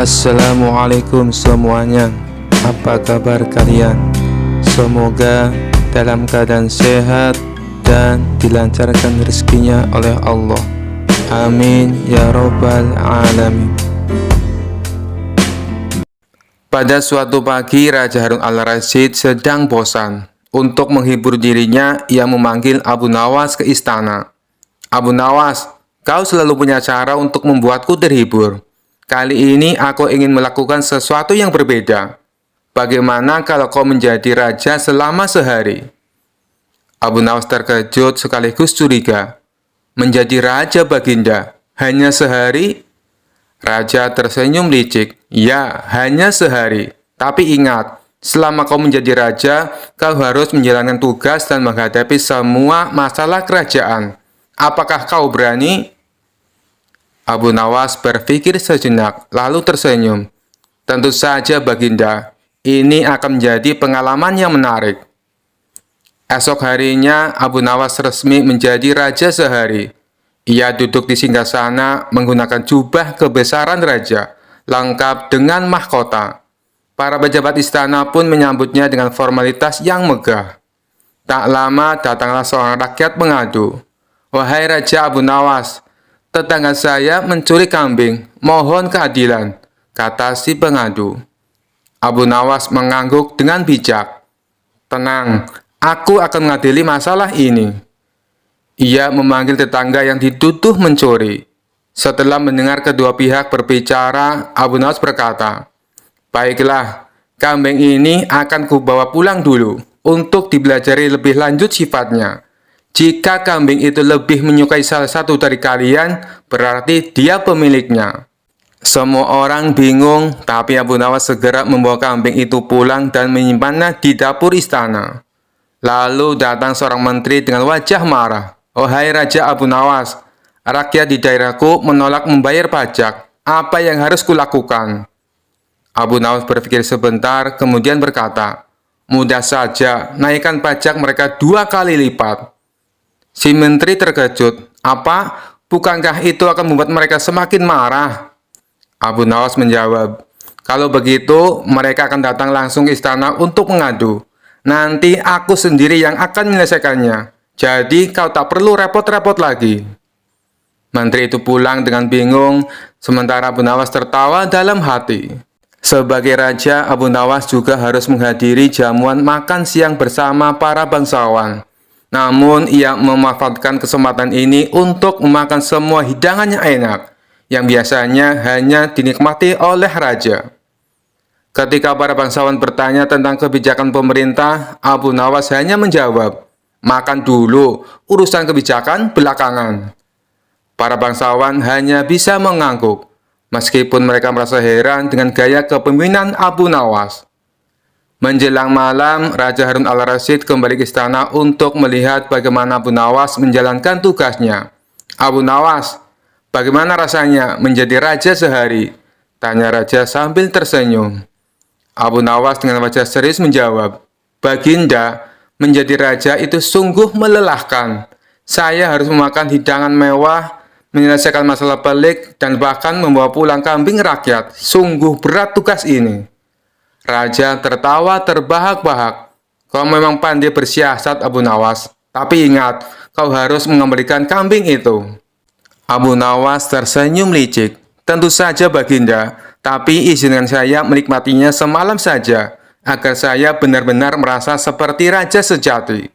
Assalamualaikum semuanya. Apa kabar kalian? Semoga dalam keadaan sehat dan dilancarkan rezekinya oleh Allah. Amin ya robbal alamin. Pada suatu pagi, Raja Harun al-Rasyid sedang bosan. Untuk menghibur dirinya, ia memanggil Abu Nawas ke istana. Abu Nawas, kau selalu punya cara untuk membuatku terhibur. Kali ini aku ingin melakukan sesuatu yang berbeda. Bagaimana kalau kau menjadi raja selama sehari? Abu Nawas terkejut sekaligus curiga. Menjadi raja, Baginda? Hanya sehari? Raja tersenyum licik. Ya, hanya sehari. Tapi ingat, selama kau menjadi raja, kau harus menjalankan tugas dan menghadapi semua masalah kerajaan. Apakah kau berani? Abu Nawas berpikir sejenak, lalu tersenyum. Tentu saja, Baginda. Ini akan menjadi pengalaman yang menarik. Esok harinya, Abu Nawas resmi menjadi raja sehari. Ia duduk di singgasana menggunakan jubah kebesaran raja, lengkap dengan mahkota. Para pejabat istana pun menyambutnya dengan formalitas yang megah. Tak lama datanglah seorang rakyat mengadu. Wahai Raja Abu Nawas, tetangga saya mencuri kambing, mohon keadilan, kata si pengadu. Abu Nawas mengangguk dengan bijak. Tenang, aku akan mengadili masalah ini. Ia memanggil tetangga yang dituduh mencuri. Setelah mendengar kedua pihak berbicara, Abu Nawas berkata, baiklah, kambing ini akan kubawa pulang dulu untuk dipelajari lebih lanjut sifatnya. Jika kambing itu lebih menyukai salah satu dari kalian, berarti dia pemiliknya. Semua orang bingung, tapi Abu Nawas segera membawa kambing itu pulang dan menyimpannya di dapur istana. Lalu datang seorang menteri dengan wajah marah. Wahai Raja Abu Nawas, rakyat di daerahku menolak membayar pajak. Apa yang harus kulakukan? Abu Nawas berpikir sebentar, kemudian berkata, mudah saja, naikkan pajak mereka 2 kali lipat. Si menteri terkejut. Apa? Bukankah itu akan membuat mereka semakin marah? Abu Nawas menjawab, kalau begitu mereka akan datang langsung ke istana untuk mengadu. Nanti aku sendiri yang akan menyelesaikannya. Jadi kau tak perlu repot-repot lagi. Menteri itu pulang dengan bingung, sementara Abu Nawas tertawa dalam hati. Sebagai raja, Abu Nawas juga harus menghadiri jamuan makan siang bersama para bangsawan. Namun, ia memanfaatkan kesempatan ini untuk memakan semua hidangan yang enak, yang biasanya hanya dinikmati oleh raja. Ketika para bangsawan bertanya tentang kebijakan pemerintah, Abu Nawas hanya menjawab, makan dulu, urusan kebijakan belakangan. Para bangsawan hanya bisa mengangguk, meskipun mereka merasa heran dengan gaya kepemimpinan Abu Nawas. Menjelang malam, Raja Harun al-Rasyid kembali ke istana untuk melihat bagaimana Abu Nawas menjalankan tugasnya. Abu Nawas, bagaimana rasanya menjadi raja sehari? Tanya raja sambil tersenyum. Abu Nawas dengan wajah serius menjawab, Baginda, menjadi raja itu sungguh melelahkan. Saya harus memakan hidangan mewah, menyelesaikan masalah pelik, dan bahkan membawa pulang kambing rakyat. Sungguh berat tugas ini. Raja tertawa terbahak-bahak. Kau memang pandai bersiasat, Abu Nawas. Tapi ingat, kau harus mengembalikan kambing itu. Abu Nawas tersenyum licik. Tentu saja, Baginda. Tapi izinkan saya menikmatinya semalam saja, agar saya benar-benar merasa seperti raja sejati.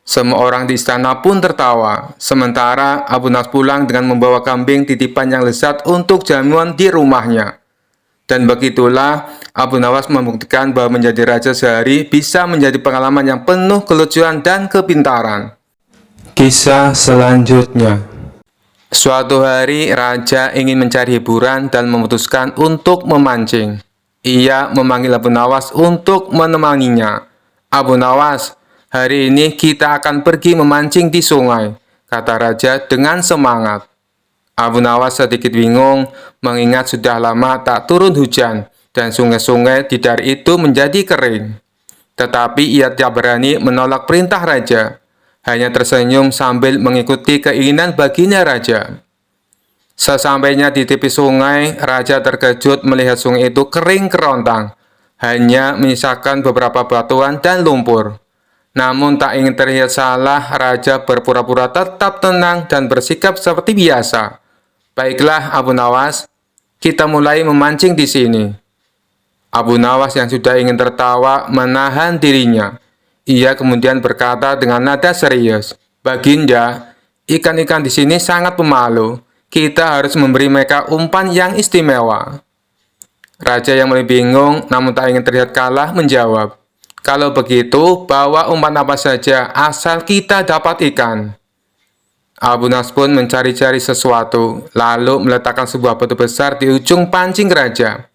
Semua orang di istana pun tertawa. Sementara Abu Nawas pulang dengan membawa kambing titipan yang lezat untuk jamuan di rumahnya. Dan begitulah Abu Nawas membuktikan bahwa menjadi raja sehari bisa menjadi pengalaman yang penuh kelucuan dan kepintaran. Kisah selanjutnya. Suatu hari, raja ingin mencari hiburan dan memutuskan untuk memancing. Ia memanggil Abu Nawas untuk menemaninya. Abu Nawas, hari ini kita akan pergi memancing di sungai, kata raja dengan semangat. Abu Nawas sedikit bingung, mengingat sudah lama tak turun hujan, dan sungai-sungai di daerah itu menjadi kering. Tetapi ia tidak berani menolak perintah raja, hanya tersenyum sambil mengikuti keinginan baginda raja. Sesampainya di tepi sungai, raja terkejut melihat sungai itu kering kerontang, hanya menyisakan beberapa batuan dan lumpur. Namun tak ingin terlihat salah, raja berpura-pura tetap tenang dan bersikap seperti biasa. Baiklah, Abu Nawas, kita mulai memancing di sini. Abu Nawas yang sudah ingin tertawa menahan dirinya. Ia kemudian berkata dengan nada serius, "Baginda, ikan-ikan di sini sangat pemalu. Kita harus memberi mereka umpan yang istimewa." Raja yang mulai bingung namun tak ingin terlihat kalah menjawab, "Kalau begitu, bawa umpan apa saja asal kita dapat ikan." Abu Nawas pun mencari-cari sesuatu, lalu meletakkan sebuah batu besar di ujung pancing raja.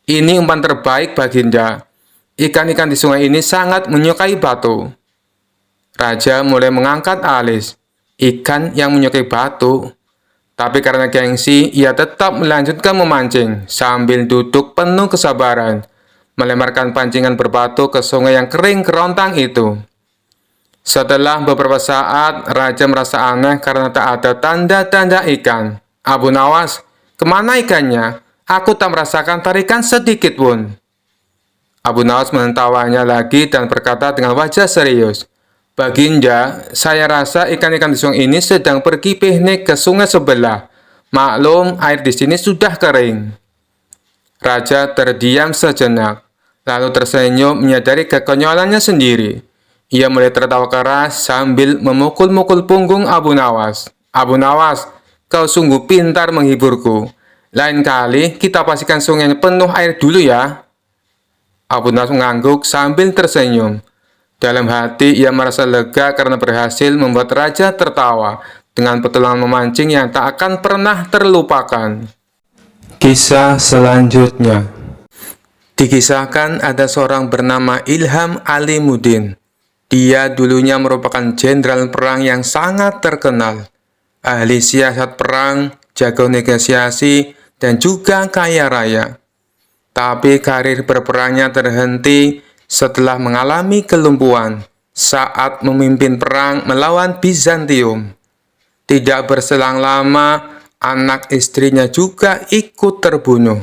"Ini umpan terbaik, Baginda. Ikan-ikan di sungai ini sangat menyukai batu." Raja mulai mengangkat alis. Ikan yang menyukai batu. Tapi karena gengsi, ia tetap melanjutkan memancing sambil duduk penuh kesabaran, melemparkan pancingan berbatu ke sungai yang kering kerontang itu. Setelah beberapa saat, raja merasa aneh karena tak ada tanda-tanda ikan. "Abu Nawas, kemana ikannya? Aku tak merasakan tarikan sedikit pun." Abu Nawas menentawanya lagi dan berkata dengan wajah serius, "Baginda, saya rasa ikan-ikan di sungai ini sedang pergi piknik ke sungai sebelah. Maklum, air di sini sudah kering." Raja terdiam sejenak, lalu tersenyum menyadari kekonyolannya sendiri. Ia mulai tertawa keras sambil memukul-mukul punggung Abu Nawas. "Abu Nawas, kau sungguh pintar menghiburku. Lain kali kita pastikan sungainya penuh air dulu ya." Abu Nawas mengangguk sambil tersenyum. Dalam hati ia merasa lega karena berhasil membuat raja tertawa dengan petualangan memancing yang tak akan pernah terlupakan. Kisah selanjutnya. Dikisahkan ada seorang bernama Ilham Alimuddin. Dia dulunya merupakan jenderal perang yang sangat terkenal, ahli siasat perang, jago negosiasi, dan juga kaya raya. Tapi karir berperangnya terhenti setelah mengalami kelumpuhan saat memimpin perang melawan Bizantium. Tidak berselang lama, anak istrinya juga ikut terbunuh.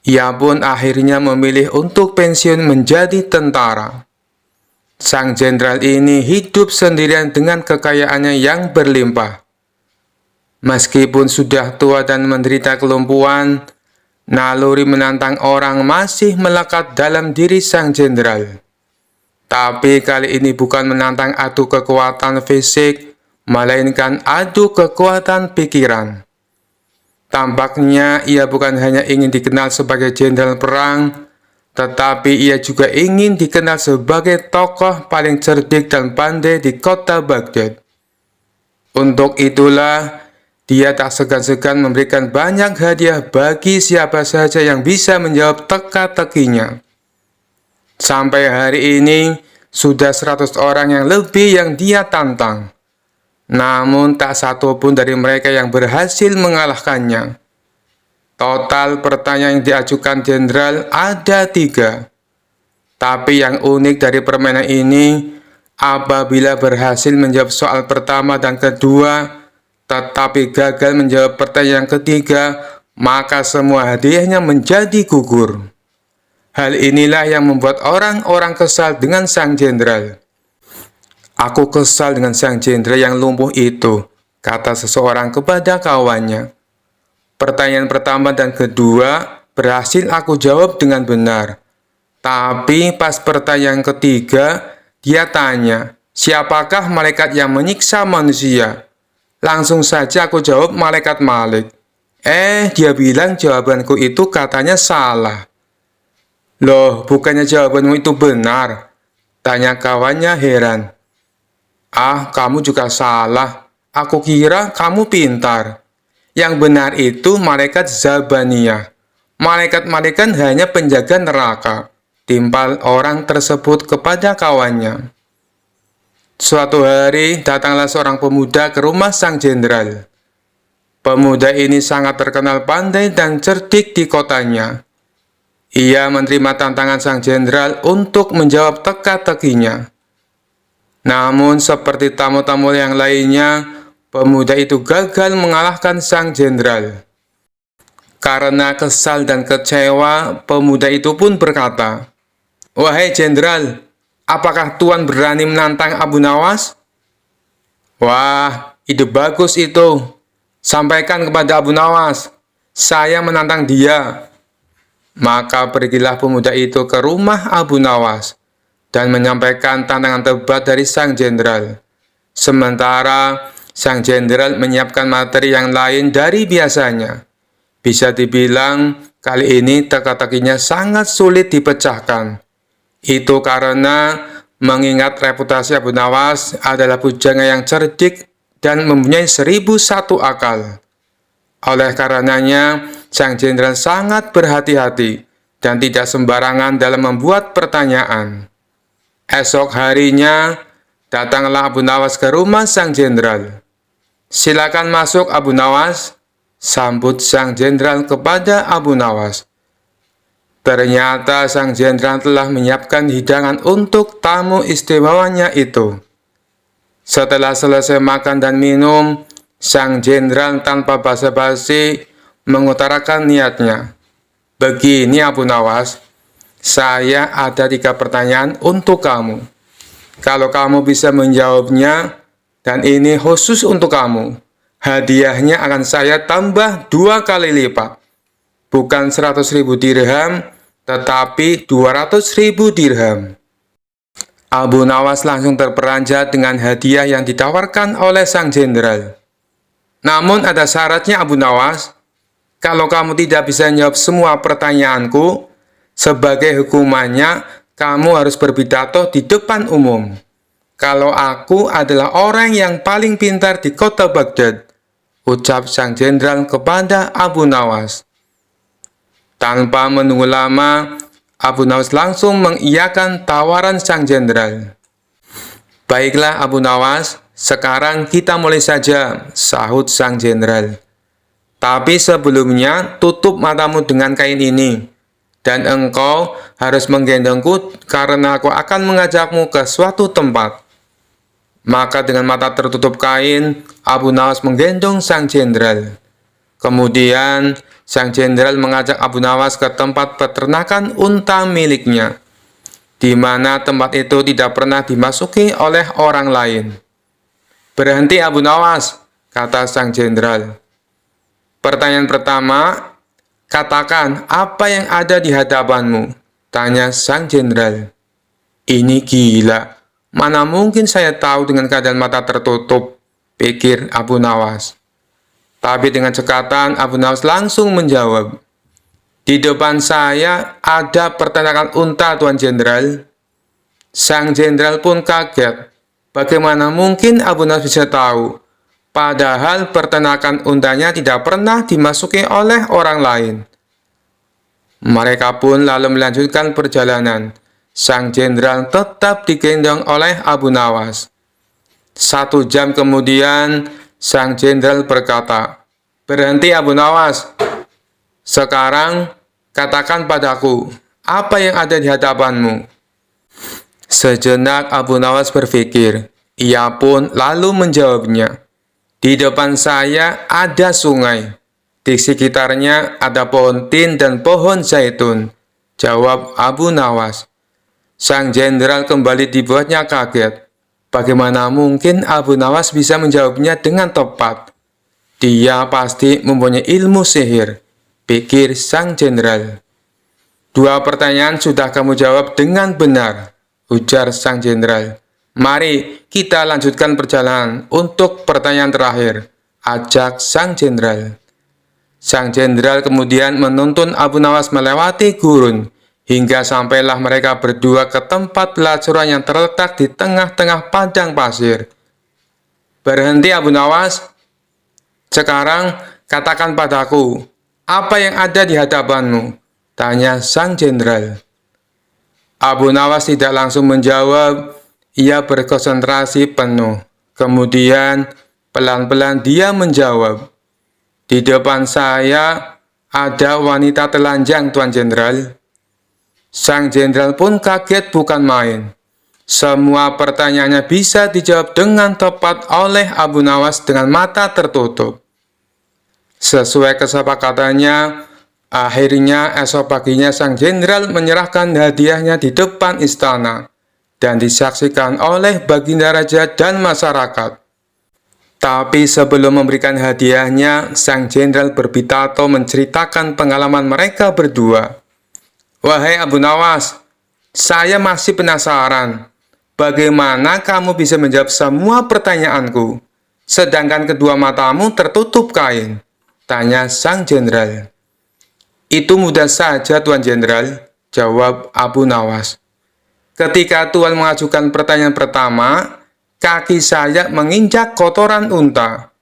Ia pun akhirnya memilih untuk pensiun menjadi tentara. Sang jenderal ini hidup sendirian dengan kekayaannya yang berlimpah. Meskipun sudah tua dan menderita kelumpuhan, naluri menantang orang masih melekat dalam diri sang jenderal. Tapi kali ini bukan menantang adu kekuatan fisik, melainkan adu kekuatan pikiran. Tampaknya ia bukan hanya ingin dikenal sebagai jenderal perang, tetapi ia juga ingin dikenal sebagai tokoh paling cerdik dan pandai di kota Baghdad. Untuk itulah, dia tak segan-segan memberikan banyak hadiah bagi siapa saja yang bisa menjawab teka-tekinya. Sampai hari ini, sudah 100 orang yang lebih yang dia tantang. Namun tak satu pun dari mereka yang berhasil mengalahkannya. Total pertanyaan yang diajukan jenderal ada 3. Tapi yang unik dari permainan ini, apabila berhasil menjawab soal pertama dan kedua, tetapi gagal menjawab pertanyaan yang ketiga, maka semua hadiahnya menjadi gugur. Hal inilah yang membuat orang-orang kesal dengan sang jenderal. "Aku kesal dengan sang jenderal yang lumpuh itu," kata seseorang kepada kawannya. "Pertanyaan pertama dan kedua berhasil aku jawab dengan benar. Tapi pas pertanyaan ketiga, dia tanya, 'Siapakah malaikat yang menyiksa manusia?' Langsung saja aku jawab malaikat Malik. Dia bilang jawabanku itu katanya salah." "Loh, bukannya jawabanmu itu benar?" tanya kawannya heran. Kamu juga salah. Aku kira kamu pintar. Yang benar itu malaikat Zabaniyah. Malaikat-malaikat hanya penjaga neraka," timpal orang tersebut kepada kawannya. Suatu hari, datanglah seorang pemuda ke rumah sang jenderal. Pemuda ini sangat terkenal pandai dan cerdik di kotanya. Ia menerima tantangan sang jenderal untuk menjawab teka-tekinya. Namun, seperti tamu-tamu yang lainnya, pemuda itu gagal mengalahkan sang jenderal. Karena kesal dan kecewa, pemuda itu pun berkata, "Wahai jenderal, apakah Tuan berani menantang Abu Nawas?" "Wah, ide bagus itu. Sampaikan kepada Abu Nawas, saya menantang dia." Maka pergilah pemuda itu ke rumah Abu Nawas dan menyampaikan tantangan debat dari sang jenderal. Sementara sang jenderal menyiapkan materi yang lain dari biasanya. Bisa dibilang kali ini teka-tekinya sangat sulit dipecahkan. Itu karena mengingat reputasi Abu Nawas adalah pujangga yang cerdik dan mempunyai 1001 akal. Oleh karenanya, sang jenderal sangat berhati-hati dan tidak sembarangan dalam membuat pertanyaan. Esok harinya, datanglah Abu Nawas ke rumah sang jenderal. "Silakan masuk Abu Nawas," sambut sang jenderal kepada Abu Nawas. Ternyata sang jenderal telah menyiapkan hidangan untuk tamu istimewanya itu. Setelah selesai makan dan minum, sang jenderal tanpa basa-basi mengutarakan niatnya. "Begini Abu Nawas, saya ada 3 pertanyaan untuk kamu. Kalau kamu bisa menjawabnya, dan ini khusus untuk kamu, hadiahnya akan saya tambah 2 kali lipat. Bukan 100.000 dirham, tetapi 200.000 dirham." Abu Nawas langsung terperanjat dengan hadiah yang ditawarkan oleh sang jenderal. "Namun ada syaratnya Abu Nawas. Kalau kamu tidak bisa menjawab semua pertanyaanku, sebagai hukumannya kamu harus berpidato di depan umum. Kalau aku adalah orang yang paling pintar di kota Baghdad," ucap sang jenderal kepada Abu Nawas. Tanpa menunggu lama, Abu Nawas langsung mengiyakan tawaran sang jenderal. "Baiklah Abu Nawas, sekarang kita mulai saja," sahut sang jenderal. "Tapi sebelumnya tutup matamu dengan kain ini, dan engkau harus menggendongku karena aku akan mengajakmu ke suatu tempat." Maka dengan mata tertutup kain, Abu Nawas menggendong sang jenderal. Kemudian, sang jenderal mengajak Abu Nawas ke tempat peternakan unta miliknya, di mana tempat itu tidak pernah dimasuki oleh orang lain. "Berhenti Abu Nawas," kata sang jenderal. "Pertanyaan pertama, katakan apa yang ada di hadapanmu," tanya sang jenderal. "Ini gila, mana mungkin saya tahu dengan keadaan mata tertutup," pikir Abu Nawas. Tapi dengan cekatan, Abu Nawas langsung menjawab, "Di depan saya ada peternakan unta, Tuan Jenderal." Sang jenderal pun kaget. Bagaimana mungkin Abu Nawas bisa tahu? Padahal peternakan untanya tidak pernah dimasuki oleh orang lain. Mereka pun lalu melanjutkan perjalanan. Sang jenderal tetap digendong oleh Abu Nawas. 1 jam kemudian, sang jenderal berkata, "Berhenti Abu Nawas. Sekarang katakan padaku, apa yang ada di hadapanmu?" Sejenak Abu Nawas berpikir. Ia pun lalu menjawabnya, "Di depan saya ada sungai. Di sekitarnya ada pohon tin dan pohon zaitun," jawab Abu Nawas. Sang jenderal kembali dibuatnya kaget. Bagaimana mungkin Abu Nawas bisa menjawabnya dengan tepat? Dia pasti mempunyai ilmu sihir, pikir sang jenderal. "2 pertanyaan sudah kamu jawab dengan benar," ujar sang jenderal. "Mari kita lanjutkan perjalanan untuk pertanyaan terakhir," ajak sang jenderal. Sang jenderal kemudian menuntun Abu Nawas melewati gurun, hingga sampailah mereka berdua ke tempat pelacuran yang terletak di tengah-tengah padang pasir. "Berhenti Abu Nawas. Sekarang katakan padaku, apa yang ada di hadapanmu?" tanya sang jenderal. Abu Nawas tidak langsung menjawab. Ia berkonsentrasi penuh. Kemudian pelan-pelan dia menjawab, "Di depan saya ada wanita telanjang, Tuan Jenderal." Sang jenderal pun kaget bukan main. Semua pertanyaannya bisa dijawab dengan tepat oleh Abu Nawas dengan mata tertutup. Sesuai kesepakatannya, akhirnya esok paginya sang jenderal menyerahkan hadiahnya di depan istana dan disaksikan oleh baginda raja dan masyarakat. Tapi sebelum memberikan hadiahnya, sang jenderal berpidato menceritakan pengalaman mereka berdua. "Wahai Abu Nawas, saya masih penasaran. Bagaimana kamu bisa menjawab semua pertanyaanku, sedangkan kedua matamu tertutup kain?" tanya sang jenderal. "Itu mudah saja, Tuan Jenderal," jawab Abu Nawas. "Ketika Tuan mengajukan pertanyaan pertama, kaki saya menginjak kotoran unta.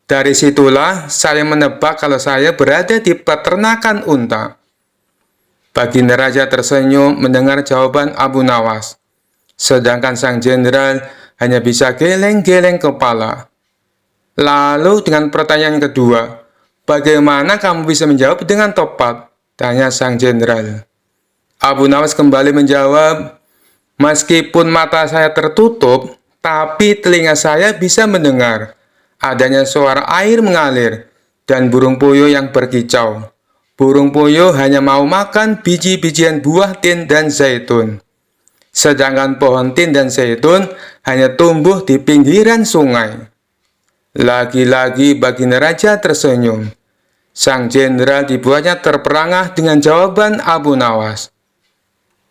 Dari situlah saya menebak kalau saya berada di peternakan unta." Baginda Raja tersenyum mendengar jawaban Abu Nawas. Sedangkan sang jenderal hanya bisa geleng-geleng kepala. Lalu dengan pertanyaan kedua, "Bagaimana kamu bisa menjawab dengan tepat?" tanya sang jenderal. Abu Nawas kembali menjawab, "Meskipun mata saya tertutup, tapi telinga saya bisa mendengar adanya suara air mengalir dan burung puyuh yang berkicau. Burung puyuh hanya mau makan biji-bijian buah tin dan zaitun. Sedangkan pohon tin dan zaitun hanya tumbuh di pinggiran sungai." Lagi-lagi baginda raja tersenyum. Sang jenderal dibuatnya terperangah dengan jawaban Abu Nawas.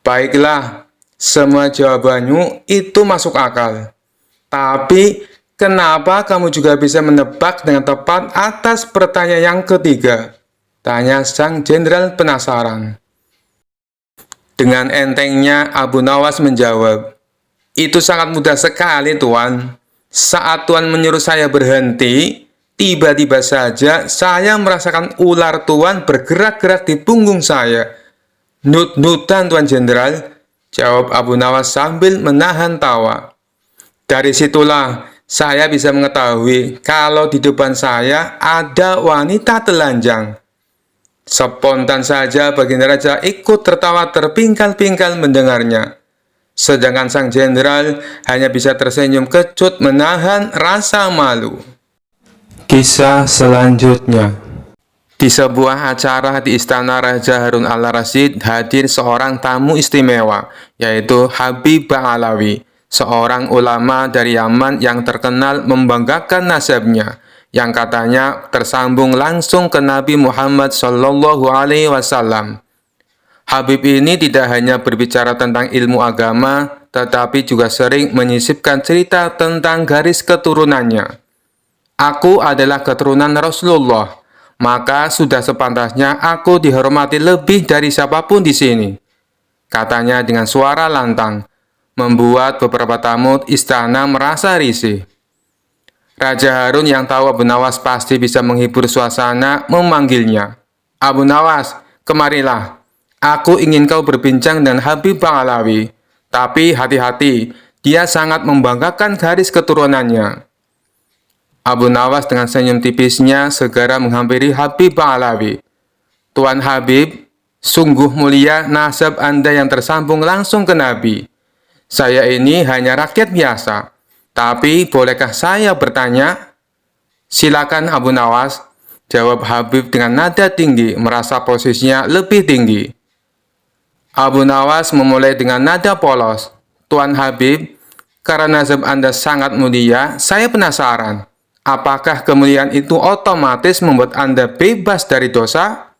"Baiklah, semua jawabanmu itu masuk akal. Tapi kenapa kamu juga bisa menebak dengan tepat atas pertanyaan yang ketiga?" tanya sang jenderal penasaran. Dengan entengnya Abu Nawas menjawab, "Itu sangat mudah sekali, Tuan. Saat Tuan menyuruh saya berhenti, tiba-tiba saja saya merasakan ular Tuan bergerak-gerak di punggung saya." "Nut-nutan, Tuan Jenderal," jawab Abu Nawas sambil menahan tawa. "Dari situlah saya bisa mengetahui kalau di depan saya ada wanita telanjang." Spontan saja baginda raja ikut tertawa terpingkal-pingkal mendengarnya. Sedangkan sang jenderal hanya bisa tersenyum kecut menahan rasa malu. Kisah selanjutnya. Di sebuah acara di istana Raja Harun al-Rasyid hadir seorang tamu istimewa, yaitu Habib Ba'alawi, seorang ulama dari Yaman yang terkenal membanggakan nasabnya, yang katanya tersambung langsung ke Nabi Muhammad SAW. Habib ini tidak hanya berbicara tentang ilmu agama, tetapi juga sering menyisipkan cerita tentang garis keturunannya. "Aku adalah keturunan Rasulullah, maka sudah sepantasnya aku dihormati lebih dari siapapun di sini," katanya dengan suara lantang, membuat beberapa tamu istana merasa risih. Raja Harun yang tahu Abu Nawas pasti bisa menghibur suasana memanggilnya. "Abu Nawas, kemarilah. Aku ingin kau berbincang dengan Habib Ba'alawi. Tapi hati-hati, dia sangat membanggakan garis keturunannya." Abu Nawas dengan senyum tipisnya segera menghampiri Habib Ba'alawi. "Tuan Habib, sungguh mulia nasab Anda yang tersambung langsung ke Nabi. Saya ini hanya rakyat biasa. Tapi bolehkah saya bertanya?" "Silakan Abu Nawas," jawab Habib dengan nada tinggi, merasa posisinya lebih tinggi. Abu Nawas memulai dengan nada polos. "Tuan Habib, karena nasab Anda sangat mulia, saya penasaran. Apakah kemuliaan itu otomatis membuat Anda bebas dari dosa?"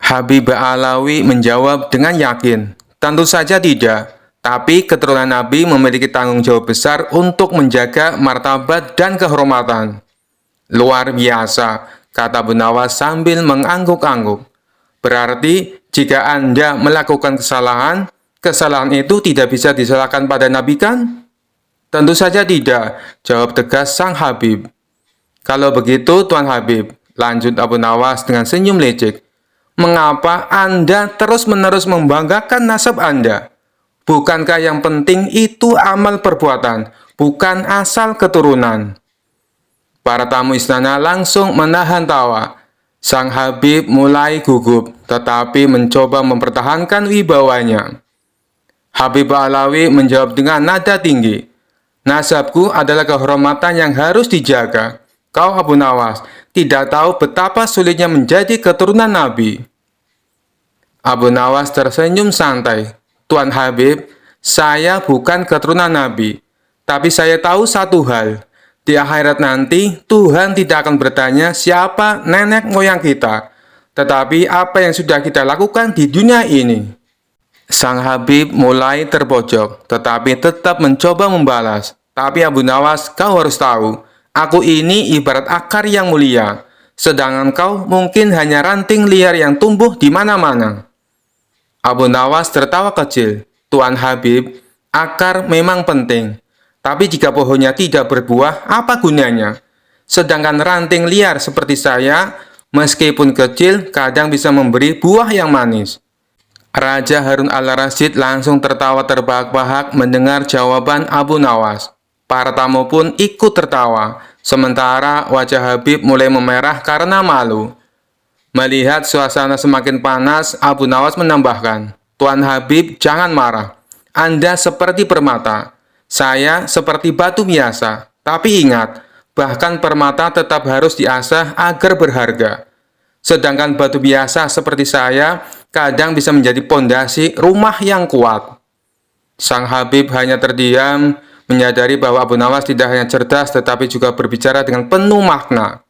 Habib Ba'alawi menjawab dengan yakin, "Tentu saja tidak. Tapi keturunan Nabi memiliki tanggung jawab besar untuk menjaga martabat dan kehormatan." "Luar biasa," kata Abu Nawas sambil mengangguk-angguk. "Berarti jika Anda melakukan kesalahan, kesalahan itu tidak bisa disalahkan pada Nabi, kan?" "Tentu saja tidak," jawab tegas sang Habib. "Kalau begitu, Tuan Habib," lanjut Abu Nawas dengan senyum lecek, "mengapa Anda terus-menerus membanggakan nasab Anda? Bukankah yang penting itu amal perbuatan, bukan asal keturunan?" Para tamu istana langsung menahan tawa. Sang Habib mulai gugup, tetapi mencoba mempertahankan wibawanya. Habib Ba'alawi menjawab dengan nada tinggi, "Nasabku adalah kehormatan yang harus dijaga. Kau Abu Nawas tidak tahu betapa sulitnya menjadi keturunan Nabi." Abu Nawas tersenyum santai. "Tuan Habib, saya bukan keturunan Nabi. Tapi saya tahu satu hal. Di akhirat nanti, Tuhan tidak akan bertanya siapa nenek moyang kita, tetapi apa yang sudah kita lakukan di dunia ini." Sang Habib mulai terpojok, tetapi tetap mencoba membalas. "Tapi Abu Nawas, kau harus tahu, aku ini ibarat akar yang mulia, sedangkan kau mungkin hanya ranting liar yang tumbuh di mana-mana." Abu Nawas tertawa kecil. "Tuan Habib, akar memang penting. Tapi jika pohonnya tidak berbuah, apa gunanya? Sedangkan ranting liar seperti saya, meskipun kecil, kadang bisa memberi buah yang manis." Raja Harun al-Rasyid langsung tertawa terbahak-bahak mendengar jawaban Abu Nawas. Para tamu pun ikut tertawa, sementara wajah Habib mulai memerah karena malu. Melihat suasana semakin panas, Abu Nawas menambahkan, "Tuan Habib, jangan marah. Anda seperti permata. Saya seperti batu biasa. Tapi ingat, bahkan permata tetap harus diasah agar berharga. Sedangkan batu biasa seperti saya kadang bisa menjadi pondasi rumah yang kuat." Sang Habib hanya terdiam, menyadari bahwa Abu Nawas tidak hanya cerdas tetapi juga berbicara dengan penuh makna.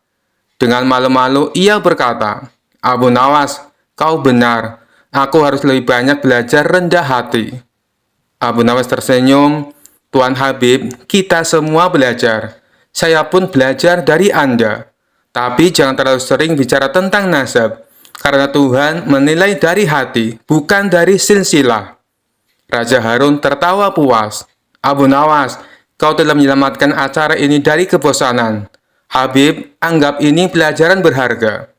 Dengan malu-malu ia berkata, "Abu Nawas, kau benar. Aku harus lebih banyak belajar rendah hati." Abu Nawas tersenyum, "Tuan Habib, kita semua belajar. Saya pun belajar dari Anda. Tapi jangan terlalu sering bicara tentang nasab, karena Tuhan menilai dari hati, bukan dari silsilah." Raja Harun tertawa puas. "Abu Nawas, kau telah menyelamatkan acara ini dari kebosanan. Habib, anggap ini pelajaran berharga."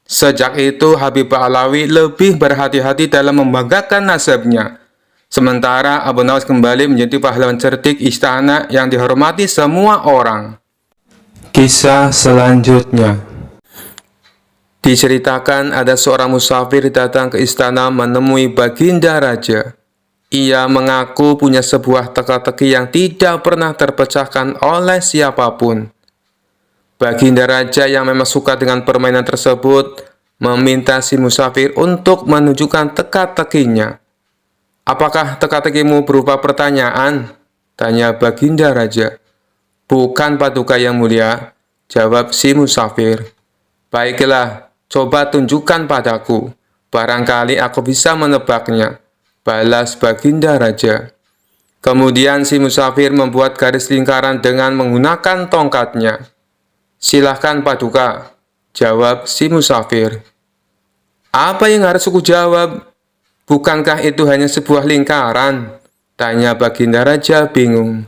Sejak itu, Habib Ba'alawi lebih berhati-hati dalam membanggakan nasabnya. Sementara Abu Nawas kembali menjadi pahlawan cerdik istana yang dihormati semua orang. Kisah selanjutnya diceritakan ada seorang musafir datang ke istana menemui Baginda Raja. Ia mengaku punya sebuah teka-teki yang tidak pernah terpecahkan oleh siapapun. Baginda Raja yang memang suka dengan permainan tersebut meminta si musafir untuk menunjukkan teka-tekinya. "Apakah teka-tekimu berupa pertanyaan?" tanya Baginda Raja. "Bukan Paduka yang mulia," jawab si musafir. "Baiklah, coba tunjukkan padaku. Barangkali aku bisa menebaknya," balas Baginda Raja. Kemudian si musafir membuat garis lingkaran dengan menggunakan tongkatnya. "Silahkan Paduka," jawab si musafir. "Apa yang harus aku jawab? Bukankah itu hanya sebuah lingkaran?" tanya Baginda Raja bingung.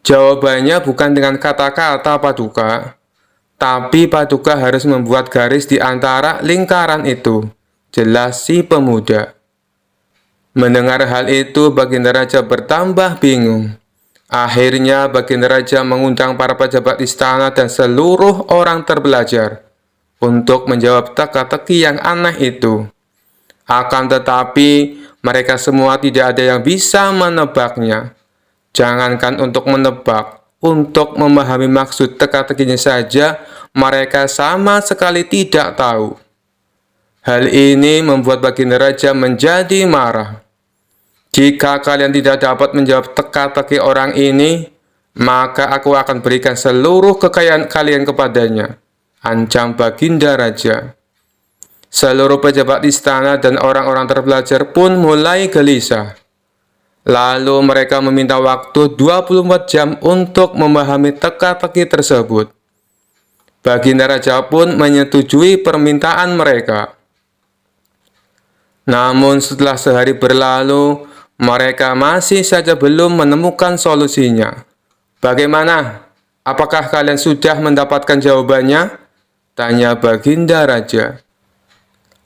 "Jawabannya bukan dengan kata-kata Paduka, tapi Paduka harus membuat garis di antara lingkaran itu," jelas si pemuda. Mendengar hal itu, Baginda Raja bertambah bingung. Akhirnya Baginda Raja mengundang para pejabat istana dan seluruh orang terbelajar untuk menjawab teka-teki yang aneh itu. Akan tetapi, mereka semua tidak ada yang bisa menebaknya. Jangankan untuk menebak, untuk memahami maksud teka-tekinya saja, mereka sama sekali tidak tahu. Hal ini membuat Baginda Raja menjadi marah. "Jika kalian tidak dapat menjawab teka-teki orang ini, maka aku akan berikan seluruh kekayaan kalian kepadanya," ancam Baginda Raja. Seluruh pejabat istana dan orang-orang terbelajar pun mulai gelisah. Lalu mereka meminta waktu 24 jam untuk memahami teka-teki tersebut. Baginda Raja pun menyetujui permintaan mereka. Namun setelah sehari berlalu, mereka masih saja belum menemukan solusinya. "Bagaimana? Apakah kalian sudah mendapatkan jawabannya?" tanya Baginda Raja.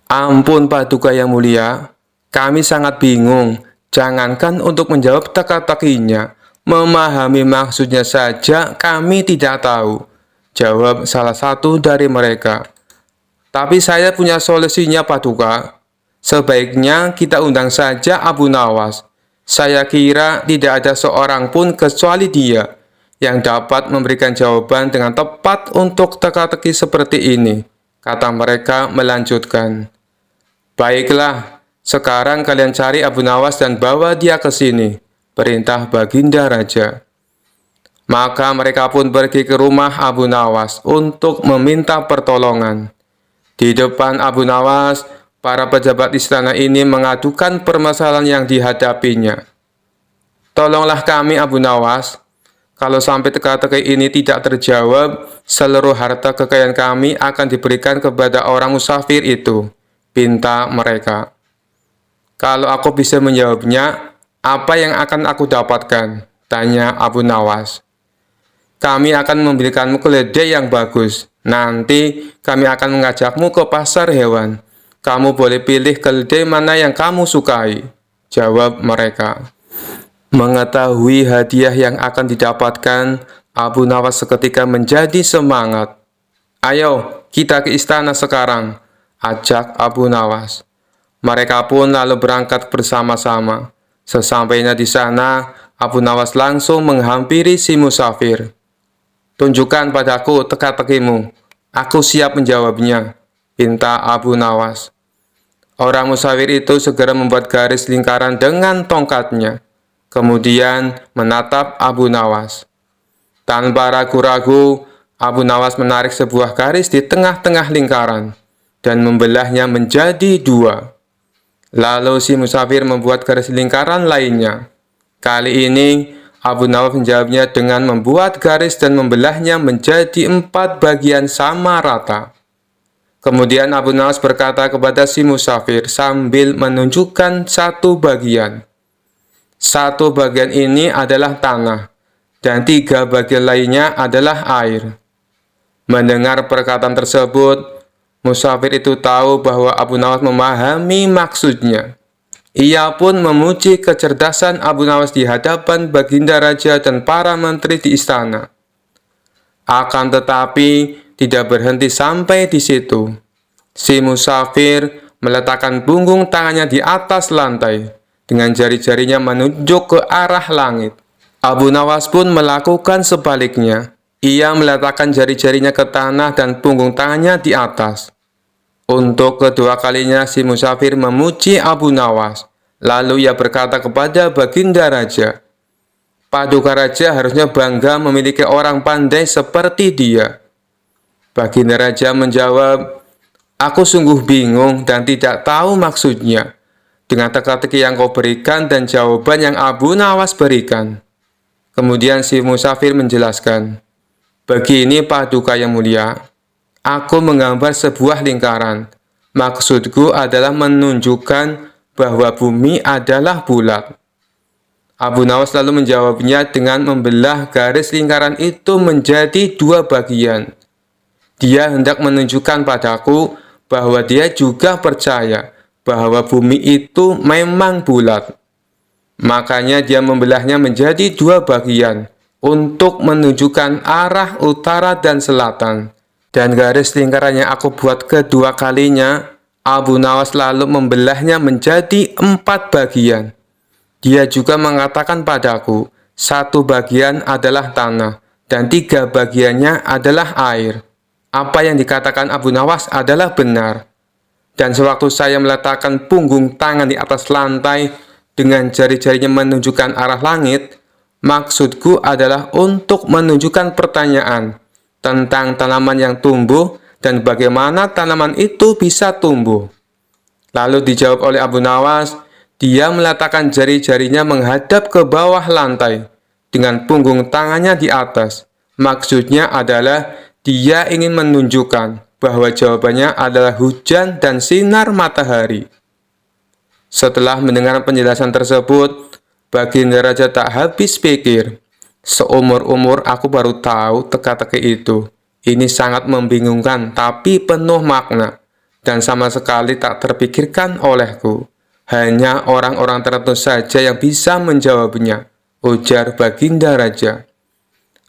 "Ampun Paduka yang mulia, kami sangat bingung. Jangankan untuk menjawab teka-tekinya, memahami maksudnya saja kami tidak tahu," jawab salah satu dari mereka. "Tapi saya punya solusinya Paduka. Sebaiknya kita undang saja Abu Nawas. Saya kira tidak ada seorang pun kecuali dia yang dapat memberikan jawaban dengan tepat untuk teka-teki seperti ini, kata mereka melanjutkan. Baiklah, sekarang kalian cari Abu Nawas dan bawa dia ke sini, perintah Baginda Raja. Maka mereka pun pergi ke rumah Abu Nawas untuk meminta pertolongan. Di depan Abu Nawas, para pejabat istana ini mengadukan permasalahan yang dihadapinya. Tolonglah kami Abu Nawas, kalau sampai teka-teki ini tidak terjawab, seluruh harta kekayaan kami akan diberikan kepada orang musafir itu, pinta mereka. Kalau aku bisa menjawabnya, apa yang akan aku dapatkan? Tanya Abu Nawas. Kami akan memberikanmu keledai yang bagus. Nanti kami akan mengajakmu ke pasar hewan. Kamu boleh pilih keledai mana yang kamu sukai, jawab mereka. Mengetahui hadiah yang akan didapatkan, Abu Nawas seketika menjadi semangat. Ayo, kita ke istana sekarang, ajak Abu Nawas. Mereka pun lalu berangkat bersama-sama. Sesampainya di sana, Abu Nawas langsung menghampiri si musafir. Tunjukkan padaku teka-tekimu. Aku siap menjawabnya, pinta Abu Nawas. Orang musafir itu segera membuat garis lingkaran dengan tongkatnya. Kemudian menatap Abu Nawas. Tanpa ragu-ragu, Abu Nawas menarik sebuah garis di tengah-tengah lingkaran dan membelahnya menjadi dua. Lalu si musafir membuat garis lingkaran lainnya. Kali ini, Abu Nawas menjawabnya dengan membuat garis dan membelahnya menjadi 4 bagian sama rata. Kemudian Abu Nawas berkata kepada si musafir sambil menunjukkan satu bagian. Satu bagian ini adalah tanah, dan 3 bagian lainnya adalah air. Mendengar perkataan tersebut, musafir itu tahu bahwa Abu Nawas memahami maksudnya. Ia pun memuji kecerdasan Abu Nawas di hadapan Baginda Raja dan para menteri di istana. Akan tetapi, tidak berhenti sampai di situ. Si musafir meletakkan punggung tangannya di atas lantai, dengan jari-jarinya menunjuk ke arah langit. Abu Nawas pun melakukan sebaliknya. Ia meletakkan jari-jarinya ke tanah dan punggung tangannya di atas. Untuk kedua kalinya si musafir memuji Abu Nawas. Lalu ia berkata kepada Baginda Raja, Paduka Raja harusnya bangga memiliki orang pandai seperti dia. Baginda Raja menjawab, Aku sungguh bingung dan tidak tahu maksudnya dengan teka-teki yang kau berikan dan jawaban yang Abu Nawas berikan. Kemudian si musafir menjelaskan, Begini Paduka yang mulia, aku menggambar sebuah lingkaran. Maksudku adalah menunjukkan bahwa bumi adalah bulat. Abu Nawas lalu menjawabnya dengan membelah garis lingkaran itu menjadi 2 bagian. Dia hendak menunjukkan padaku bahwa dia juga percaya bahwa bumi itu memang bulat. Makanya dia membelahnya menjadi 2 bagian untuk menunjukkan arah utara dan selatan. Dan garis lingkaran yang aku buat kedua kalinya, Abu Nawas lalu membelahnya menjadi 4 bagian. Dia juga mengatakan padaku, 1 bagian adalah tanah, dan 3 bagiannya adalah air. Apa yang dikatakan Abu Nawas adalah benar. Dan sewaktu saya meletakkan punggung tangan di atas lantai, dengan jari-jarinya menunjukkan arah langit, maksudku adalah untuk menunjukkan pertanyaan tentang tanaman yang tumbuh dan bagaimana tanaman itu bisa tumbuh. Lalu dijawab oleh Abu Nawas, dia meletakkan jari-jarinya menghadap ke bawah lantai dengan punggung tangannya di atas. Maksudnya adalah dia ingin menunjukkan bahwa jawabannya adalah hujan dan sinar matahari. Setelah mendengar penjelasan tersebut, Baginda Raja tak habis pikir. Seumur-umur aku baru tahu teka-teki itu. Ini sangat membingungkan tapi penuh makna, dan sama sekali tak terpikirkan olehku. Hanya orang-orang tertentu saja yang bisa menjawabnya, ujar Baginda Raja.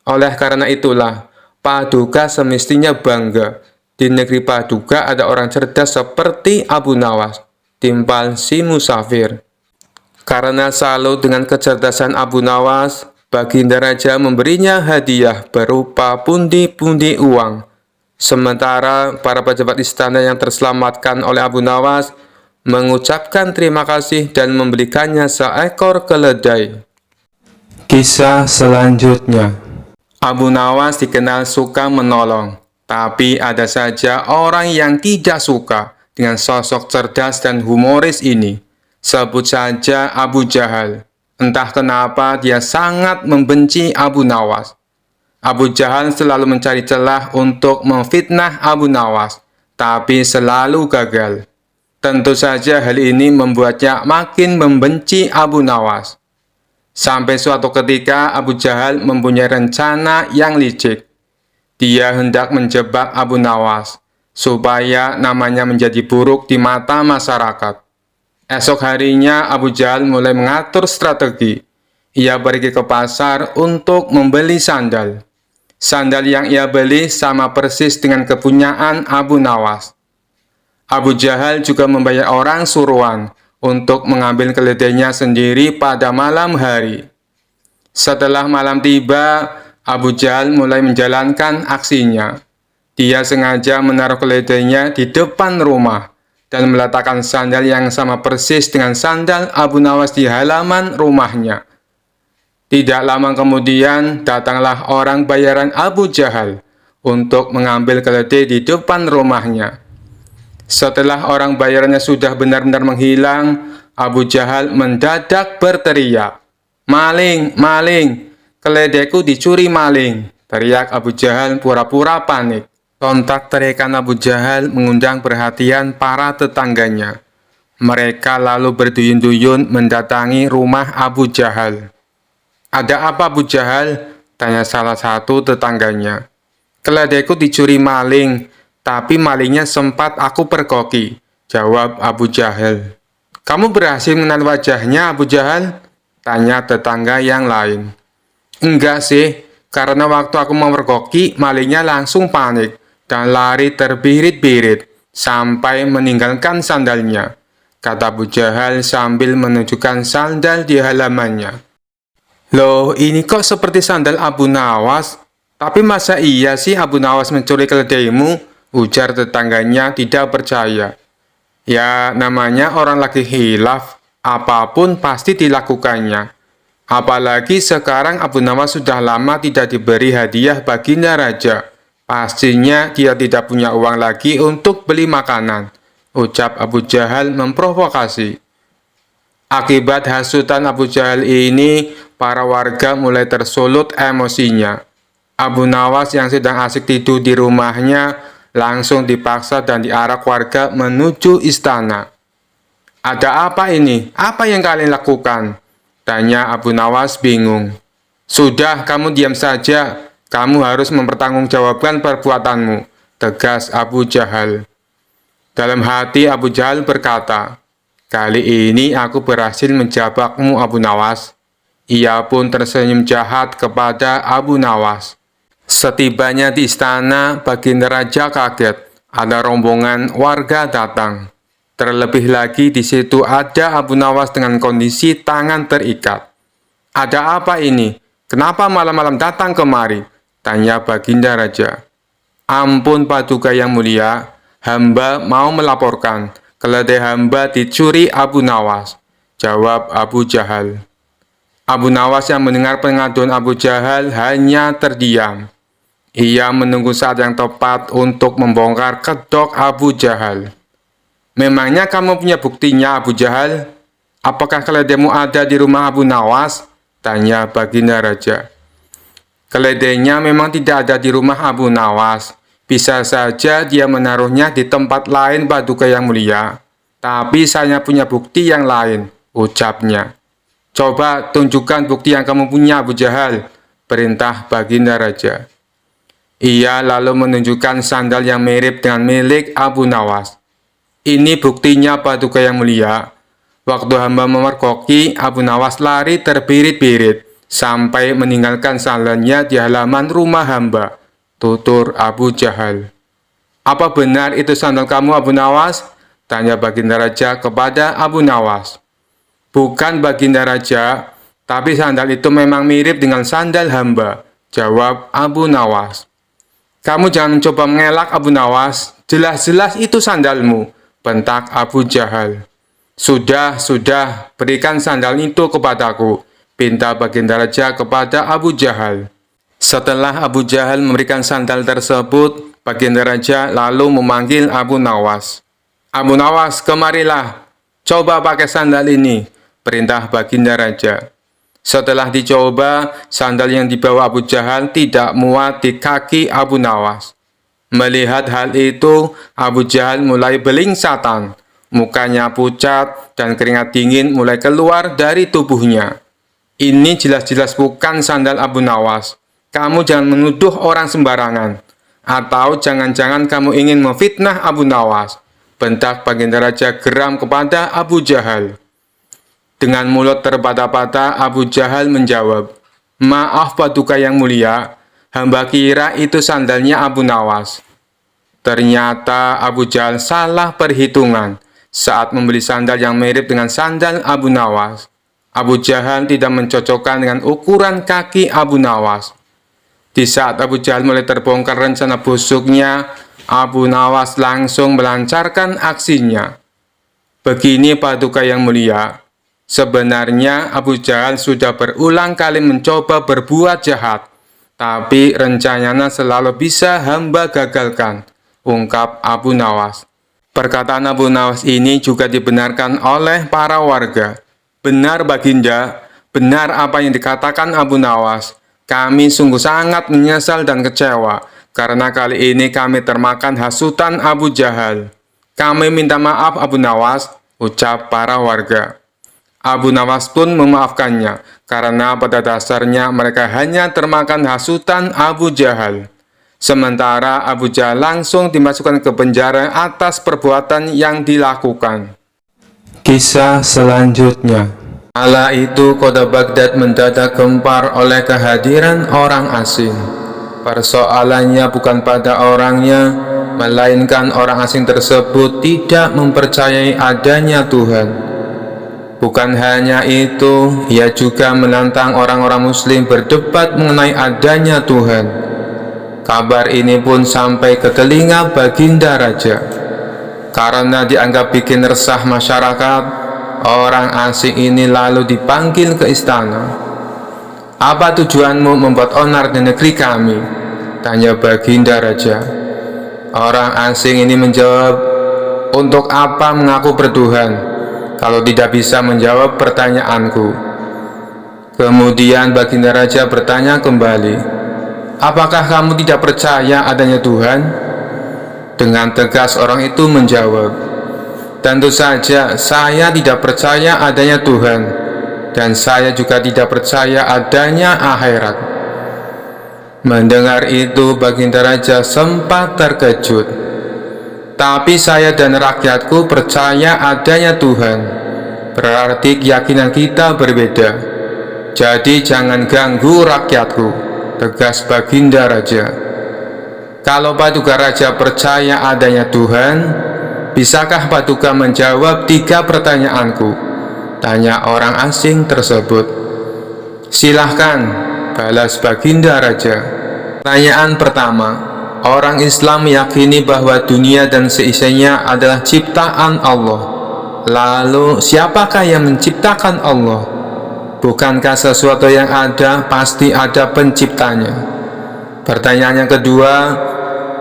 Oleh karena itulah, Paduka semestinya bangga. Di negeri Paduka ada orang cerdas seperti Abu Nawas, timpal si musafir. Karena salut dengan kecerdasan Abu Nawas, Baginda Raja memberinya hadiah berupa pundi-pundi uang. Sementara para pejabat istana yang terselamatkan oleh Abu Nawas mengucapkan terima kasih dan memberikannya seekor keledai. Kisah selanjutnya, Abu Nawas dikenal suka menolong, tapi ada saja orang yang tidak suka dengan sosok cerdas dan humoris ini. Sebut saja Abu Jahal. Entah kenapa dia sangat membenci Abu Nawas. Abu Jahal selalu mencari celah untuk memfitnah Abu Nawas, tapi selalu gagal. Tentu saja hal ini membuatnya makin membenci Abu Nawas. Sampai suatu ketika Abu Jahal mempunyai rencana yang licik. Dia hendak menjebak Abu Nawas, supaya namanya menjadi buruk di mata masyarakat. Esok harinya Abu Jahal mulai mengatur strategi. Ia pergi ke pasar untuk membeli sandal. Sandal yang ia beli sama persis dengan kepunyaan Abu Nawas. Abu Jahal juga membayar orang suruhan untuk mengambil keledainya sendiri pada malam hari. Setelah malam tiba, Abu Jahal mulai menjalankan aksinya. Dia sengaja menaruh keledainya di depan rumah dan meletakkan sandal yang sama persis dengan sandal Abu Nawas di halaman rumahnya. Tidak lama kemudian, datanglah orang bayaran Abu Jahal untuk mengambil keledai di depan rumahnya. Setelah orang bayarannya sudah benar-benar menghilang, Abu Jahal mendadak berteriak, "Maling, maling, keledaiku dicuri maling!" Teriak Abu Jahal pura-pura panik. Sontak teriakan Abu Jahal mengundang perhatian para tetangganya. Mereka lalu berduyun-duyun mendatangi rumah Abu Jahal. "Ada apa, Abu Jahal?" tanya salah satu tetangganya. "Keledaiku dicuri maling, tapi malingnya sempat aku pergoki," jawab Abu Jahal. "Kamu berhasil mengenal wajahnya, Abu Jahal?" tanya tetangga yang lain. "Enggak sih, karena waktu aku memergoki, malingnya langsung panik dan lari terbirit-birit sampai meninggalkan sandalnya," kata Abu Jahal sambil menunjukkan sandal di halamannya. "Loh, ini kok seperti sandal Abu Nawas? Tapi masa iya sih Abu Nawas mencuri keledaimu?" ujar tetangganya tidak percaya. "Ya, namanya orang lagi hilaf, apapun pasti dilakukannya. Apalagi sekarang Abu Nawas sudah lama tidak diberi hadiah Baginda Raja. Pastinya dia tidak punya uang lagi untuk beli makanan," ucap Abu Jahal memprovokasi. Akibat hasutan Abu Jahal ini, para warga mulai tersulut emosinya. Abu Nawas yang sedang asik tidur di rumahnya langsung dipaksa dan diarak warga menuju istana. "Ada apa ini? Apa yang kalian lakukan?" tanya Abu Nawas bingung. "Sudah, kamu diam saja. Kamu harus mempertanggungjawabkan perbuatanmu," tegas Abu Jahal. Dalam hati Abu Jahal berkata, "Kali ini aku berhasil menjebakmu, Abu Nawas." Ia pun tersenyum jahat kepada Abu Nawas. Setibanya di istana, Baginda Raja kaget. Ada rombongan warga datang. Terlebih lagi di situ ada Abu Nawas dengan kondisi tangan terikat. "Ada apa ini? Kenapa malam-malam datang kemari?" tanya Baginda Raja. "Ampun Paduka yang mulia, hamba mau melaporkan. Keledai hamba dicuri Abu Nawas," jawab Abu Jahal. Abu Nawas yang mendengar pengaduan Abu Jahal hanya terdiam. Ia menunggu saat yang tepat untuk membongkar kedok Abu Jahal. "Memangnya kamu punya buktinya, Abu Jahal? Apakah keledaimu ada di rumah Abu Nawas?" tanya Baginda Raja. "Keledainya memang tidak ada di rumah Abu Nawas. Bisa saja dia menaruhnya di tempat lain, Paduka yang mulia. Tapi saya punya bukti yang lain," ucapnya. "Coba tunjukkan bukti yang kamu punya, Abu Jahal," perintah Baginda Raja. Ia lalu menunjukkan sandal yang mirip dengan milik Abu Nawas. "Ini buktinya, Paduka yang mulia. Waktu hamba memergoki, Abu Nawas lari terbirit-birit sampai meninggalkan sandalnya di halaman rumah hamba," tutur Abu Jahal. "Apa benar itu sandal kamu, Abu Nawas?" tanya Baginda Raja kepada Abu Nawas. Bukan baginda raja, tapi sandal itu memang mirip dengan sandal hamba, jawab Abu Nawas. Kamu jangan mencoba mengelak Abu Nawas, jelas-jelas itu sandalmu, bentak Abu Jahal. Sudah, berikan sandal itu kepadaku, pinta baginda raja kepada Abu Jahal. Setelah Abu Jahal memberikan sandal tersebut, baginda raja lalu memanggil Abu Nawas. Abu Nawas, kemarilah, coba pakai sandal ini, perintah baginda raja. Setelah dicoba, sandal yang dibawa Abu Jahal tidak muat di kaki Abu Nawas. Melihat hal itu, Abu Jahal mulai belingsatan. Mukanya pucat dan keringat dingin mulai keluar dari tubuhnya. Ini jelas-jelas bukan sandal Abu Nawas. Kamu jangan menuduh orang sembarangan. Atau jangan-jangan kamu ingin memfitnah Abu Nawas, bentak baginda raja geram kepada Abu Jahal. Dengan mulut terbata-bata, Abu Jahal menjawab, maaf Paduka yang mulia, hamba kira itu sandalnya Abu Nawas. Ternyata Abu Jahal salah perhitungan saat membeli sandal yang mirip dengan sandal Abu Nawas. Abu Jahal tidak mencocokkan dengan ukuran kaki Abu Nawas. Di saat Abu Jahal mulai terbongkar rencana busuknya, Abu Nawas langsung melancarkan aksinya. Begini Paduka yang mulia, sebenarnya Abu Jahal sudah berulang kali mencoba berbuat jahat, tapi rencananya selalu bisa hamba gagalkan, ungkap Abu Nawas. Perkataan Abu Nawas ini juga dibenarkan oleh para warga. Benar baginda, benar apa yang dikatakan Abu Nawas. Kami sungguh sangat menyesal dan kecewa, karena kali ini kami termakan hasutan Abu Jahal. Kami minta maaf Abu Nawas, ucap para warga. Abu Nawas pun memaafkannya, karena pada dasarnya mereka hanya termakan hasutan Abu Jahal. Sementara Abu Jahal langsung dimasukkan ke penjara atas perbuatan yang dilakukan. Kisah selanjutnya. Kala itu kota Baghdad mendadak gempar oleh kehadiran orang asing. Persoalannya bukan pada orangnya, melainkan orang asing tersebut tidak mempercayai adanya Tuhan. Bukan hanya itu, ia juga menantang orang-orang muslim berdebat mengenai adanya Tuhan. Kabar ini pun sampai ke telinga baginda raja. Karena dianggap bikin resah masyarakat, orang asing ini lalu dipanggil ke istana. Apa tujuanmu membuat onar di negeri kami? Tanya baginda raja. Orang asing ini menjawab, untuk apa mengaku bertuhan kalau tidak bisa menjawab pertanyaanku? Kemudian baginda raja bertanya kembali, apakah kamu tidak percaya adanya Tuhan? Dengan tegas orang itu menjawab, tentu saja saya tidak percaya adanya Tuhan, dan saya juga tidak percaya adanya akhirat. Mendengar itu baginda raja sempat terkejut. Tapi saya dan rakyatku percaya adanya Tuhan. Berarti keyakinan kita berbeda. Jadi jangan ganggu rakyatku, tegas baginda raja. Kalau Paduka Raja percaya adanya Tuhan, bisakah Paduka menjawab 3 pertanyaanku? Tanya orang asing tersebut. Silahkan, balas baginda raja. Pertanyaan pertama, orang Islam meyakini bahwa dunia dan seisinya adalah ciptaan Allah. Lalu, siapakah yang menciptakan Allah? Bukankah sesuatu yang ada pasti ada penciptanya? Pertanyaan yang kedua,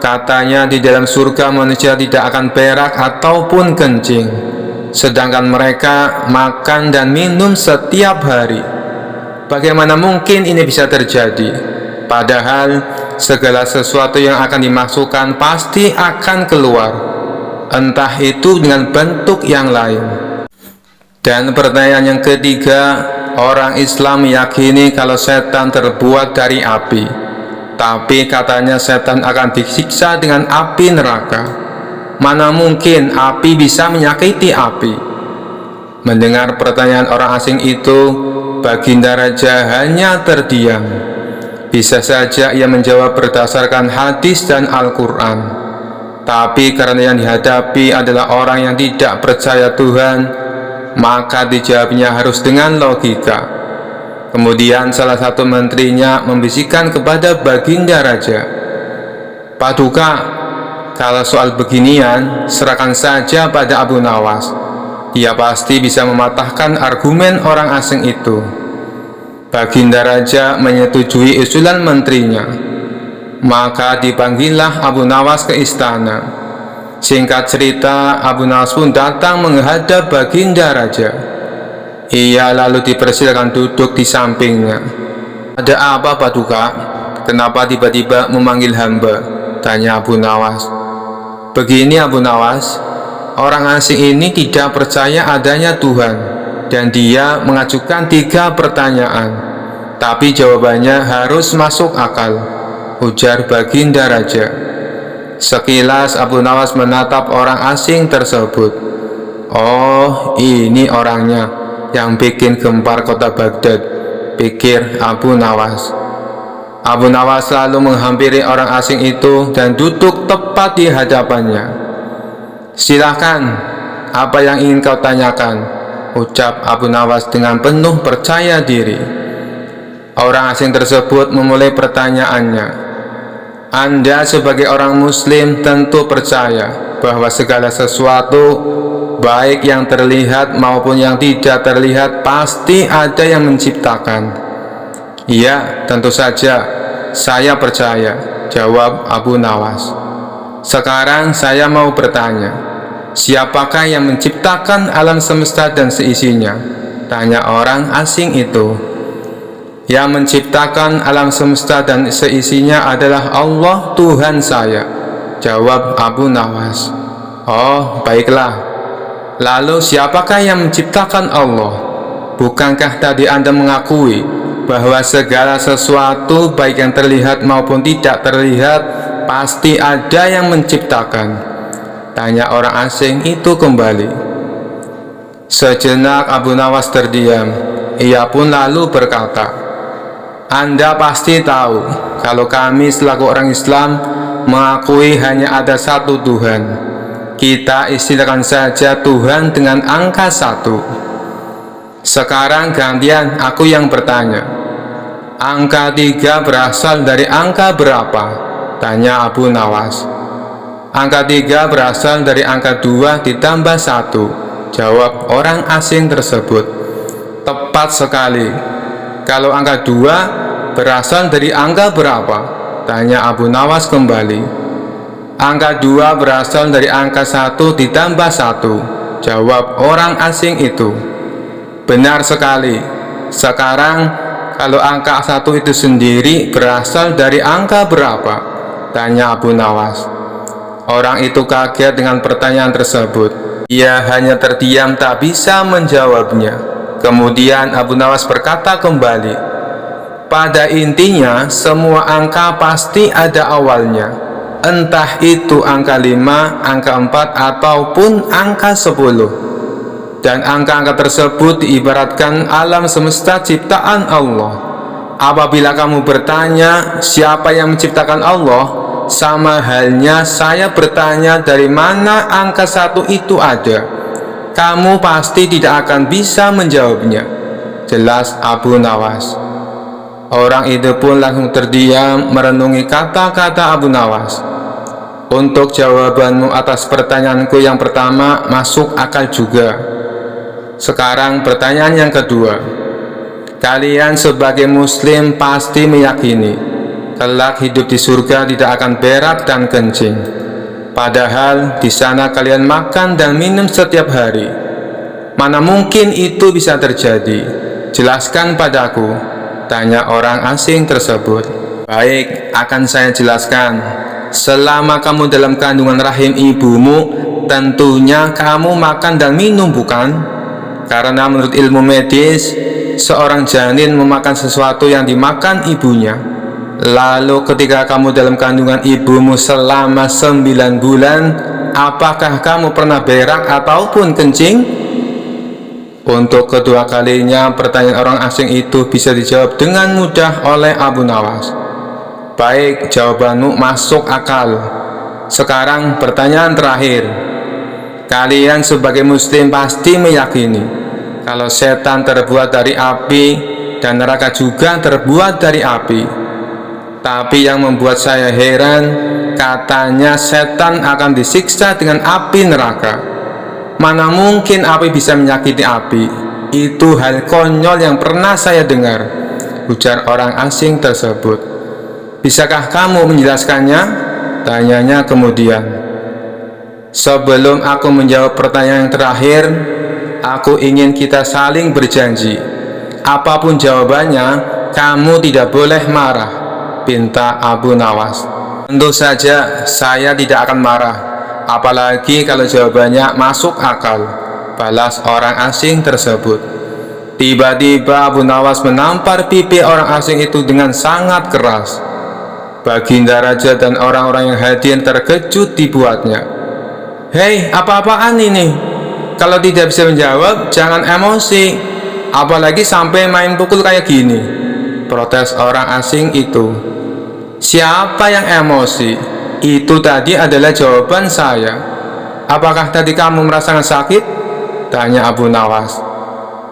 katanya di dalam surga manusia tidak akan berak ataupun kencing, sedangkan mereka makan dan minum setiap hari. Bagaimana mungkin ini bisa terjadi? Padahal segala sesuatu yang akan dimasukkan pasti akan keluar, entah itu dengan bentuk yang lain. Dan pertanyaan yang ketiga, orang Islam meyakini kalau setan terbuat dari api, tapi katanya setan akan disiksa dengan api neraka. Mana mungkin api bisa menyakiti api? Mendengar pertanyaan orang asing itu, baginda raja hanya terdiam. Bisa saja ia menjawab berdasarkan hadis dan Al-Quran, tapi karena yang dihadapi adalah orang yang tidak percaya Tuhan, maka dijawabnya harus dengan logika. Kemudian salah satu menterinya membisikkan kepada Baginda Raja, "Paduka, kalau soal beginian serahkan saja pada Abu Nawas. Dia pasti bisa mematahkan argumen orang asing itu." Baginda Raja menyetujui usulan menterinya. Maka dipanggillah Abu Nawas ke istana. Singkat cerita, Abu Nawas pun datang menghadap Baginda Raja. Ia lalu dipersilakan duduk di sampingnya. "Ada apa, Paduka? Kenapa tiba-tiba memanggil hamba?" tanya Abu Nawas. "Begini Abu Nawas, orang asing ini tidak percaya adanya Tuhan, dan dia mengajukan 3 pertanyaan, tapi jawabannya harus masuk akal," ujar Baginda Raja. Sekilas Abu Nawas menatap orang asing tersebut. "Oh, ini orangnya yang bikin gempar kota Baghdad," pikir Abu Nawas. Abu Nawas lalu menghampiri orang asing itu dan duduk tepat di hadapannya. "Silakan, apa yang ingin kau tanyakan?" ucap Abu Nawas dengan penuh percaya diri. Orang asing tersebut memulai pertanyaannya. "Anda sebagai orang muslim tentu percaya bahwa segala sesuatu, baik yang terlihat maupun yang tidak terlihat, pasti ada yang menciptakan." "Iya, tentu saja, saya percaya," jawab Abu Nawas. "Sekarang saya mau bertanya, siapakah yang menciptakan alam semesta dan seisinya?" tanya orang asing itu. "Yang menciptakan alam semesta dan seisinya adalah Allah, Tuhan saya," jawab Abu Nawas. "Oh, baiklah. Lalu siapakah yang menciptakan Allah? Bukankah tadi Anda mengakui bahwa segala sesuatu, baik yang terlihat maupun tidak terlihat, pasti ada yang menciptakan?" tanya orang asing itu kembali. Sejenak Abu Nawas terdiam. Ia pun lalu berkata, "Anda pasti tahu kalau kami selaku orang Islam mengakui hanya ada satu Tuhan. Kita istilahkan saja Tuhan dengan angka 1. Sekarang gantian aku yang bertanya. Angka 3 berasal dari angka berapa?" tanya Abu Nawas. "Angka 3 berasal dari angka 2 ditambah 1, jawab orang asing tersebut. "Tepat sekali. Kalau angka 2 berasal dari angka berapa?" tanya Abu Nawas kembali. "Angka 2 berasal dari angka 1 ditambah 1, jawab orang asing itu. "Benar sekali. Sekarang kalau angka 1 itu sendiri berasal dari angka berapa?" tanya Abu Nawas. Orang itu kaget dengan pertanyaan tersebut. Ia hanya terdiam, tak bisa menjawabnya. Kemudian Abu Nawas berkata kembali, "Pada intinya semua angka pasti ada awalnya. Entah itu angka 5, angka 4, ataupun angka 10. Dan angka-angka tersebut diibaratkan alam semesta ciptaan Allah. Apabila kamu bertanya siapa yang menciptakan Allah, sama halnya saya bertanya dari mana angka 1 itu ada. Kamu pasti tidak akan bisa menjawabnya," jelas Abu Nawas. Orang itu pun langsung terdiam merenungi kata-kata Abu Nawas. "Untuk jawabanmu atas pertanyaanku yang pertama masuk akal juga. Sekarang pertanyaan yang kedua. Kalian sebagai muslim pasti meyakini kelak hidup di surga tidak akan berak dan kencing. Padahal di sana kalian makan dan minum setiap hari. Mana mungkin itu bisa terjadi? Jelaskan padaku," tanya orang asing tersebut. "Baik, akan saya jelaskan. Selama kamu dalam kandungan rahim ibumu, tentunya kamu makan dan minum, bukan? Karena menurut ilmu medis, seorang janin memakan sesuatu yang dimakan ibunya. Lalu ketika kamu dalam kandungan ibumu selama 9 bulan, apakah kamu pernah berak ataupun kencing?" Untuk kedua kalinya pertanyaan orang asing itu bisa dijawab dengan mudah oleh Abu Nawas. "Baik, jawabanmu masuk akal. Sekarang pertanyaan terakhir. Kalian sebagai muslim pasti meyakini kalau setan terbuat dari api dan neraka juga terbuat dari api. Tapi yang membuat saya heran, katanya setan akan disiksa dengan api neraka. Mana mungkin api bisa menyakiti api? Itu hal konyol yang pernah saya dengar, ujar orang asing tersebut. Bisakah kamu menjelaskannya? Tanyanya kemudian. Sebelum aku menjawab pertanyaan yang terakhir, aku ingin kita saling berjanji. Apapun jawabannya, kamu tidak boleh marah, pinta Abu Nawas. Tentu saja saya tidak akan marah, apalagi kalau jawabannya masuk akal, balas orang asing tersebut. Tiba-tiba Abu Nawas menampar pipi orang asing itu dengan sangat keras. Baginda Raja dan orang-orang yang hadir terkejut dibuatnya. Hei, apa-apaan ini? Kalau tidak bisa menjawab, jangan emosi. Apalagi sampai main pukul kayak gini, protes orang asing itu. Siapa yang emosi? Itu tadi adalah jawaban saya. Apakah tadi kamu merasakan sakit? Tanya Abu Nawas.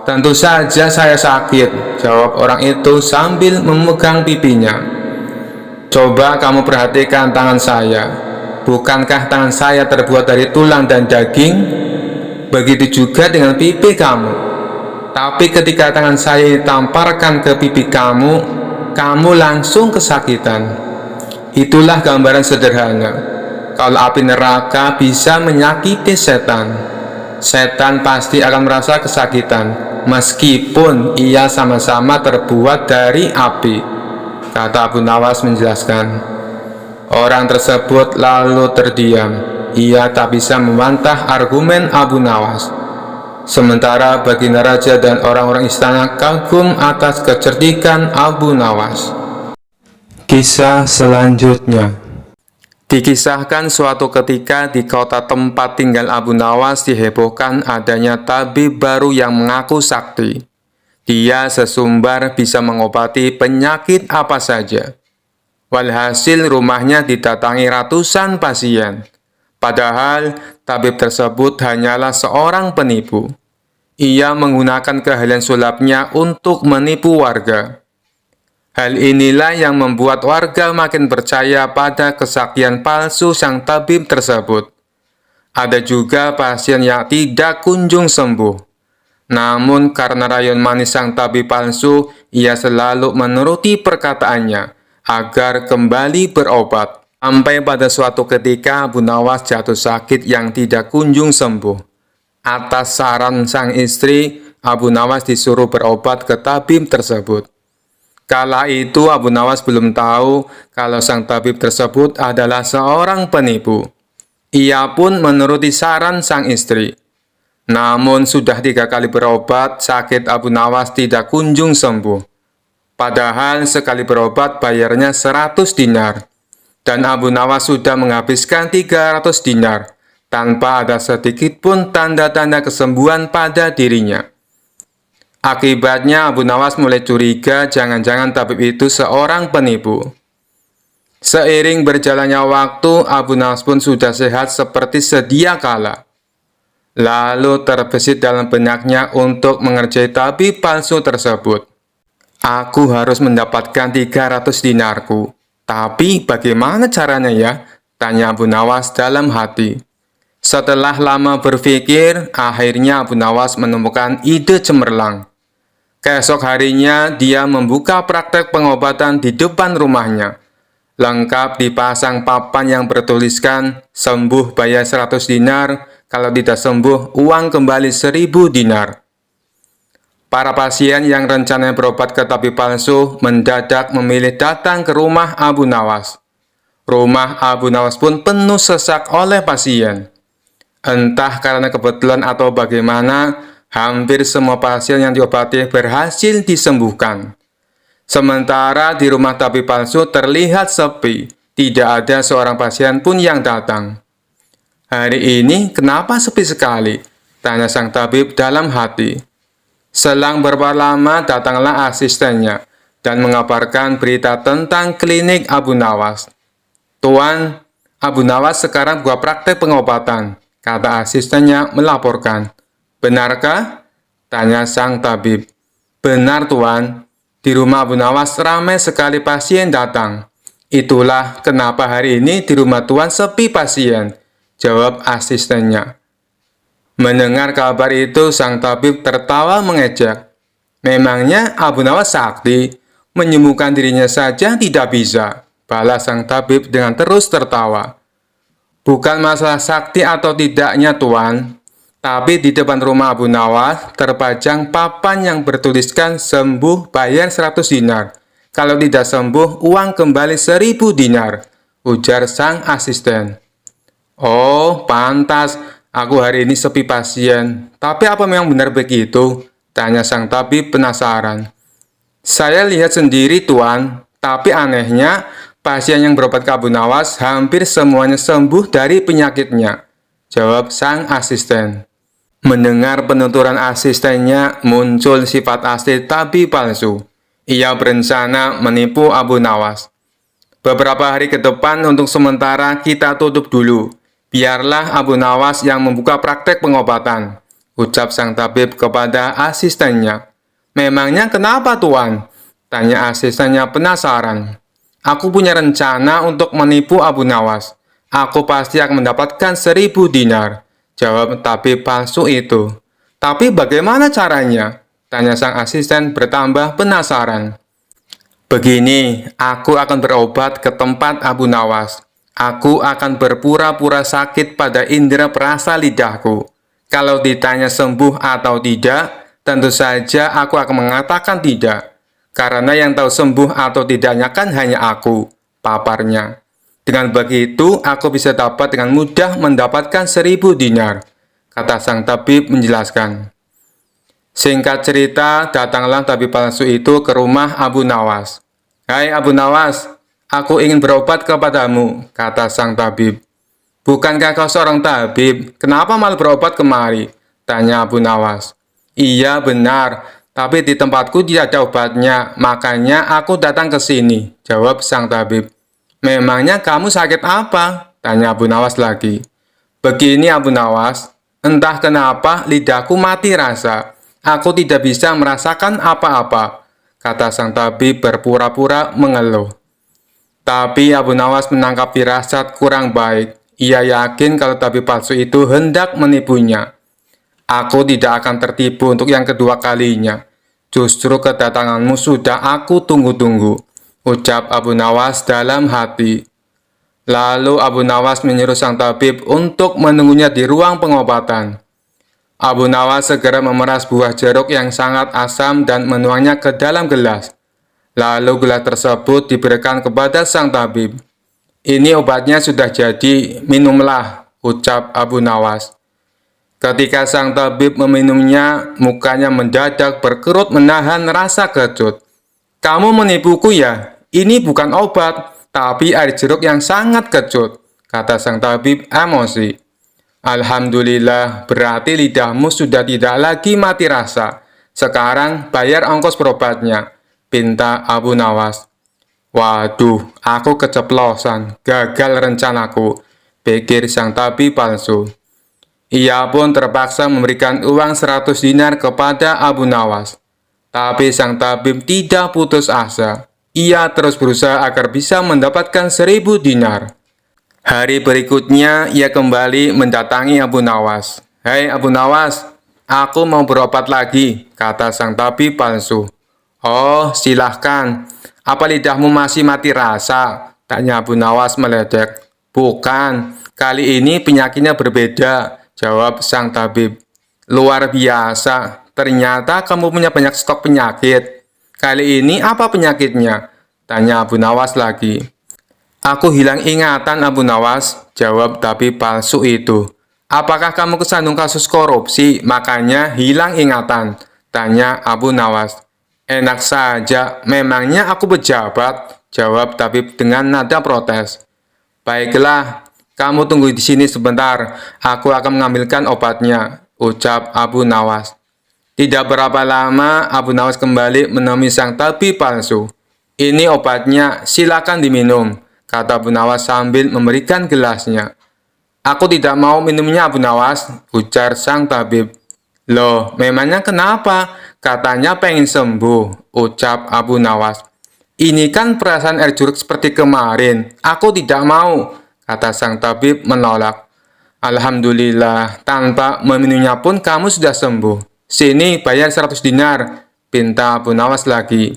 Tentu saja saya sakit, jawab orang itu sambil memegang pipinya. Coba kamu perhatikan tangan saya. Bukankah tangan saya terbuat dari tulang dan daging? Begitu juga dengan pipi kamu. Tapi ketika tangan saya ditamparkan ke pipi kamu, kamu langsung kesakitan. Itulah gambaran sederhana. Kalau api neraka bisa menyakiti setan, setan pasti akan merasa kesakitan, meskipun ia sama-sama terbuat dari api, kata Abu Nawas menjelaskan. Orang tersebut lalu terdiam. Ia tak bisa membantah argumen Abu Nawas. Sementara Baginda Raja dan orang-orang istana kagum atas kecerdikan Abu Nawas. Kisah selanjutnya. Dikisahkan suatu ketika di kota tempat tinggal Abu Nawas dihebohkan adanya tabib baru yang mengaku sakti. Dia sesumbar bisa mengobati penyakit apa saja. Walhasil rumahnya didatangi ratusan pasien. Padahal tabib tersebut hanyalah seorang penipu. Ia menggunakan keahlian sulapnya untuk menipu warga. Hal inilah yang membuat warga makin percaya pada kesaktian palsu sang tabib tersebut. Ada juga pasien yang tidak kunjung sembuh. Namun karena rayuan manis sang tabib palsu, ia selalu menuruti perkataannya agar kembali berobat. Sampai pada suatu ketika Abu Nawas jatuh sakit yang tidak kunjung sembuh. Atas saran sang istri, Abu Nawas disuruh berobat ke tabib tersebut. Kala itu Abu Nawas belum tahu kalau sang tabib tersebut adalah seorang penipu. Ia pun menuruti saran sang istri. Namun sudah 3 kali berobat, sakit Abu Nawas tidak kunjung sembuh. Padahal sekali berobat bayarnya 100 dinar. Dan Abu Nawas sudah menghabiskan 300 dinar, tanpa ada sedikit pun tanda-tanda kesembuhan pada dirinya. Akibatnya Abu Nawas mulai curiga jangan-jangan tabib itu seorang penipu. Seiring berjalannya waktu, Abu Nawas pun sudah sehat seperti sedia kala. Lalu terbesit dalam benaknya untuk mengerjai tabib palsu tersebut. Aku harus mendapatkan 300 dinarku. Tapi bagaimana caranya ya? Tanya Abu Nawas dalam hati. Setelah lama berpikir, akhirnya Abu Nawas menemukan ide cemerlang. Keesok harinya, dia membuka praktek pengobatan di depan rumahnya. Lengkap dipasang papan yang bertuliskan, sembuh bayar 100 dinar, kalau tidak sembuh, uang kembali 1000 dinar. Para pasien yang rencananya berobat ke tabib palsu mendadak memilih datang ke rumah Abu Nawas. Rumah Abu Nawas pun penuh sesak oleh pasien. Entah karena kebetulan atau bagaimana, hampir semua pasien yang diobati berhasil disembuhkan. Sementara di rumah tabib palsu terlihat sepi, tidak ada seorang pasien pun yang datang. Hari ini kenapa sepi sekali? Tanya sang tabib dalam hati. Selang beberapa lama datanglah asistennya dan mengabarkan berita tentang klinik Abu Nawas. Tuan, Abu Nawas sekarang buka praktek pengobatan. kata asistennya melaporkan. Benarkah? Tanya sang tabib. Benar Tuan, di rumah Abu Nawas ramai sekali pasien datang. Itulah kenapa hari ini di rumah Tuan sepi pasien, jawab asistennya. Mendengar kabar itu, sang tabib tertawa mengejek. Memangnya Abu Nawas sakti, menyembuhkan dirinya saja tidak bisa, balas sang tabib dengan terus tertawa. Bukan masalah sakti atau tidaknya Tuan, tapi di depan rumah Abu Nawas terpajang papan yang bertuliskan sembuh bayar 100 dinar. Kalau tidak sembuh, uang kembali 1000 dinar, ujar sang asisten. Oh, pantas. Aku hari ini sepi pasien. Tapi apa memang benar begitu? Tanya sang tabib penasaran. Saya lihat sendiri Tuan, tapi anehnya pasien yang berobat ke Abu Nawas hampir semuanya sembuh dari penyakitnya, jawab sang asisten. Mendengar penuturan asistennya, muncul sifat asli tabib palsu. Ia berencana menipu Abu Nawas. Beberapa hari ke depan untuk sementara kita tutup dulu. Biarlah Abu Nawas yang membuka praktek pengobatan, ucap sang tabib kepada asistennya. Memangnya kenapa Tuan? Tanya asistennya penasaran. Aku punya rencana untuk menipu Abu Nawas. Aku pasti akan mendapatkan 1000 dinar, jawab tabib palsu itu. Tapi bagaimana caranya? Tanya sang asisten bertambah penasaran. Begini, aku akan berobat ke tempat Abu Nawas. Aku akan berpura-pura sakit pada indera perasa lidahku. Kalau ditanya sembuh atau tidak, tentu saja aku akan mengatakan tidak. Karena yang tahu sembuh atau tidaknya kan hanya aku, paparnya. Dengan begitu, aku bisa dapat dengan mudah mendapatkan 1000 dinar, kata sang tabib menjelaskan. Singkat cerita, datanglah tabib palsu itu ke rumah Abu Nawas. Hai Abu Nawas, aku ingin berobat kepadamu, kata sang tabib. Bukankah kau seorang tabib? Kenapa malah berobat kemari? Tanya Abu Nawas. Iya benar, tapi di tempatku tidak ada obatnya, makanya aku datang ke sini, jawab sang tabib. Memangnya kamu sakit apa? Tanya Abu Nawas lagi. Begini Abu Nawas, entah kenapa lidahku mati rasa. Aku tidak bisa merasakan apa-apa, kata sang tabib berpura-pura mengeluh. Tapi Abu Nawas menangkap firasat kurang baik. Ia yakin kalau tabib palsu itu hendak menipunya. Aku tidak akan tertipu untuk yang kedua kalinya. Justru kedatanganmu sudah aku tunggu-tunggu, ucap Abu Nawas dalam hati. Lalu Abu Nawas menyuruh sang tabib untuk menunggunya di ruang pengobatan. Abu Nawas segera memeras buah jeruk yang sangat asam dan menuangnya ke dalam gelas. Lalu gelas tersebut diberikan kepada sang tabib. Ini obatnya sudah jadi, minumlah, ucap Abu Nawas. Ketika sang tabib meminumnya, mukanya mendadak berkerut menahan rasa kecut. Kamu menipuku ya? Ini bukan obat, tapi air jeruk yang sangat kecut, kata sang tabib emosi. Alhamdulillah, berarti lidahmu sudah tidak lagi mati rasa. Sekarang bayar ongkos berobatnya, pinta Abu Nawas. Waduh, aku keceplosan, gagal rencanaku, pikir sang tabib palsu. Ia pun terpaksa memberikan uang 100 dinar kepada Abu Nawas. Tapi sang tabib tidak putus asa. Ia terus berusaha agar bisa mendapatkan 1000 dinar. Hari berikutnya, ia kembali mendatangi Abu Nawas. Hai Abu Nawas, aku mau berobat lagi, kata sang tabib palsu. Oh, silahkan. Apa lidahmu masih mati rasa? Tanya Abu Nawas meledek. Bukan, kali ini penyakitnya berbeda, jawab sang tabib. Luar biasa, ternyata kamu punya banyak stok penyakit. Kali ini apa penyakitnya? Tanya Abu Nawas lagi. Aku hilang ingatan Abu Nawas, jawab tabib palsu itu. Apakah kamu kesandung kasus korupsi, makanya hilang ingatan? Tanya Abu Nawas. Enak saja, memangnya aku pejabat, jawab tabib dengan nada protes. Baiklah, kamu tunggu di sini sebentar, aku akan mengambilkan obatnya, ucap Abu Nawas. Tidak berapa lama, Abu Nawas kembali menemui sang tabib palsu. Ini obatnya, silakan diminum, kata Abu Nawas sambil memberikan gelasnya. Aku tidak mau minumnya, Abu Nawas, ujar sang tabib. Loh, memangnya kenapa? Katanya pengen sembuh, ucap Abu Nawas. Ini kan perasaan air jeruk seperti kemarin. Aku tidak mau, kata sang tabib menolak. Alhamdulillah, tanpa meminumnya pun kamu sudah sembuh. Sini bayar 100 dinar, pinta Abu Nawas lagi.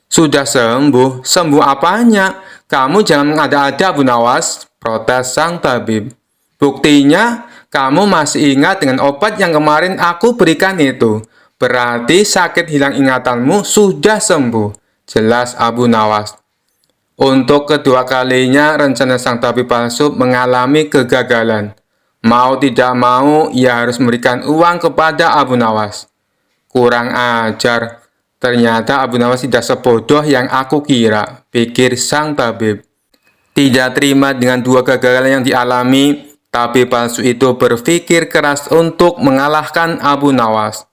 Sudah sembuh? Sembuh apanya? Kamu jangan mengada-ada, Abu Nawas, protes sang tabib. Buktinya, kamu masih ingat dengan obat yang kemarin aku berikan itu. Berarti sakit hilang ingatanmu sudah sembuh, jelas Abu Nawas. Untuk kedua kalinya, rencana sang tabib palsu mengalami kegagalan. Mau tidak mau, ia harus memberikan uang kepada Abu Nawas. Kurang ajar, ternyata Abu Nawas tidak sebodoh yang aku kira, pikir sang tabib. Tidak terima dengan dua kegagalan yang dialami, tabib palsu itu berpikir keras untuk mengalahkan Abu Nawas.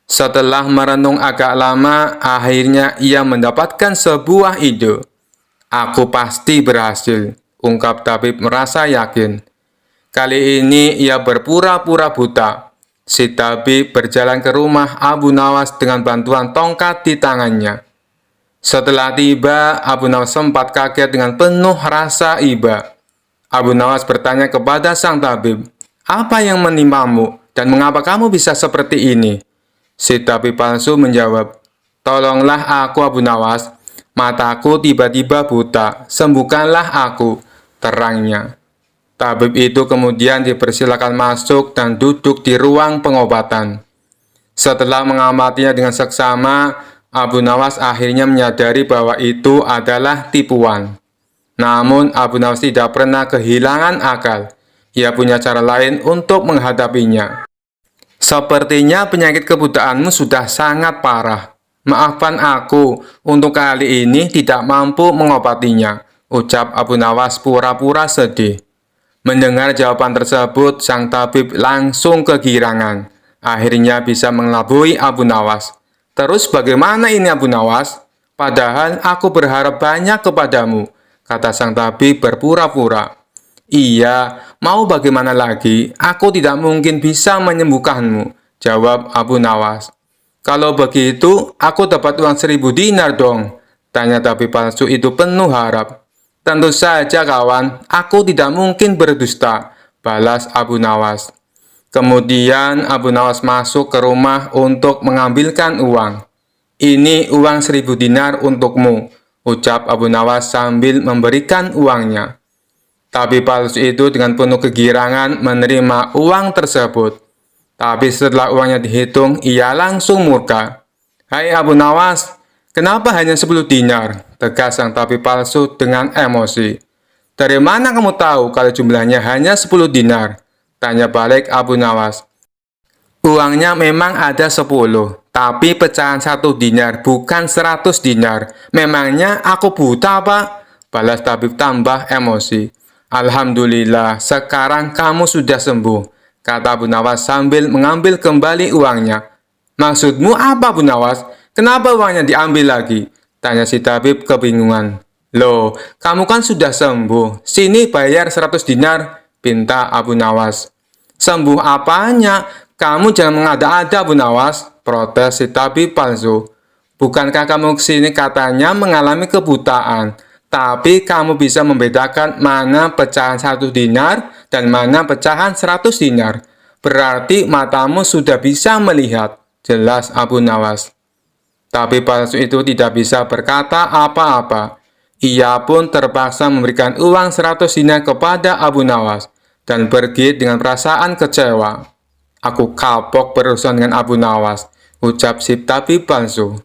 Setelah merenung agak lama, akhirnya ia mendapatkan sebuah ide. Aku pasti berhasil, ungkap tabib merasa yakin. Kali ini ia berpura-pura buta. Si tabib berjalan ke rumah Abu Nawas dengan bantuan tongkat di tangannya. Setelah tiba, Abu Nawas sempat kaget dengan penuh rasa iba. Abu Nawas bertanya kepada sang tabib, "Apa yang menimpamu dan mengapa kamu bisa seperti ini?" Si tabib palsu menjawab, "Tolonglah aku, Abu Nawas. Mataku tiba-tiba buta. Sembuhkanlah aku," terangnya. Tabib itu kemudian dipersilakan masuk dan duduk di ruang pengobatan. Setelah mengamatinya dengan seksama, Abu Nawas akhirnya menyadari bahwa itu adalah tipuan. Namun, Abu Nawas tidak pernah kehilangan akal. Ia punya cara lain untuk menghadapinya. Sepertinya penyakit kebutaanmu sudah sangat parah. Maafkan aku, untuk kali ini tidak mampu mengobatinya, ucap Abu Nawas pura-pura sedih. Mendengar jawaban tersebut, sang tabib langsung kegirangan. Akhirnya bisa mengelabui Abu Nawas. "Terus bagaimana ini, Abu Nawas? Padahal aku berharap banyak kepadamu," kata sang tabib berpura-pura. "Iya, mau bagaimana lagi? Aku tidak mungkin bisa menyembuhkanmu," jawab Abu Nawas. "Kalau begitu, aku dapat uang 1000 dinar dong," tanya tabib palsu itu penuh harap. "Tentu saja kawan, aku tidak mungkin berdusta," balas Abu Nawas. Kemudian Abu Nawas masuk ke rumah untuk mengambilkan uang. "Ini uang 1000 dinar untukmu," ucap Abu Nawas sambil memberikan uangnya. Tabib palsu itu dengan penuh kegirangan menerima uang tersebut. Tapi setelah uangnya dihitung, ia langsung murka. "Hai Abu Nawas, kenapa hanya 10 dinar?" tegas sang tabib palsu dengan emosi. "Dari mana kamu tahu kalau jumlahnya hanya 10 dinar? Tanya balik Abu Nawas. "Uangnya memang ada 10, tapi pecahan 1 dinar, bukan 100 dinar. Memangnya aku buta, Pak?" balas tabib tambah emosi. "Alhamdulillah, sekarang kamu sudah sembuh," kata Abu Nawas sambil mengambil kembali uangnya. "Maksudmu apa, Abu Nawas? Kenapa uangnya diambil lagi?" tanya si tabib kebingungan. "Loh, kamu kan sudah sembuh. Sini bayar 100 dinar, pinta Abu Nawas. "Sembuh apanya? Kamu jangan mengada-ada, Abu Nawas," protes si tabib palsu. "Bukankah kamu kesini katanya mengalami kebutaan? Tapi kamu bisa membedakan mana pecahan 1 dinar dan mana pecahan 100 dinar. Berarti matamu sudah bisa melihat," jelas Abu Nawas. Tabib palsu itu tidak bisa berkata apa-apa. Ia pun terpaksa memberikan uang 100 dinar kepada Abu Nawas dan pergi dengan perasaan kecewa. "Aku kapok berurusan dengan Abu Nawas," ucap si tabib palsu.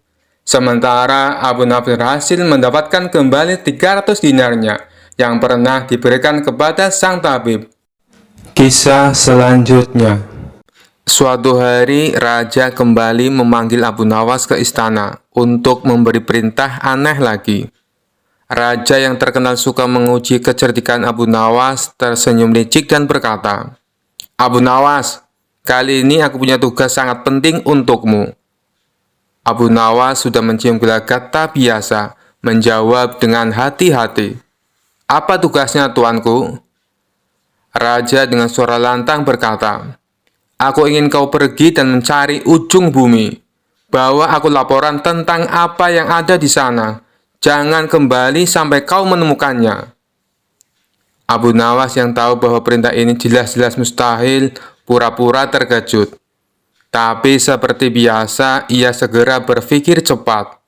Sementara Abu Nawas berhasil mendapatkan kembali 300 dinarnya yang pernah diberikan kepada sang tabib. Kisah selanjutnya. Suatu hari, raja kembali memanggil Abu Nawas ke istana untuk memberi perintah aneh lagi. Raja yang terkenal suka menguji kecerdikan Abu Nawas tersenyum licik dan berkata, "Abu Nawas, kali ini aku punya tugas sangat penting untukmu." Abu Nawas sudah mencium gelagat tak biasa, menjawab dengan hati-hati, "Apa tugasnya, tuanku?" Raja dengan suara lantang berkata, "Aku ingin kau pergi dan mencari ujung bumi. Bawa aku laporan tentang apa yang ada di sana. Jangan kembali sampai kau menemukannya." Abu Nawas yang tahu bahwa perintah ini jelas-jelas mustahil, pura-pura terkejut. Tapi seperti biasa, ia segera berpikir cepat.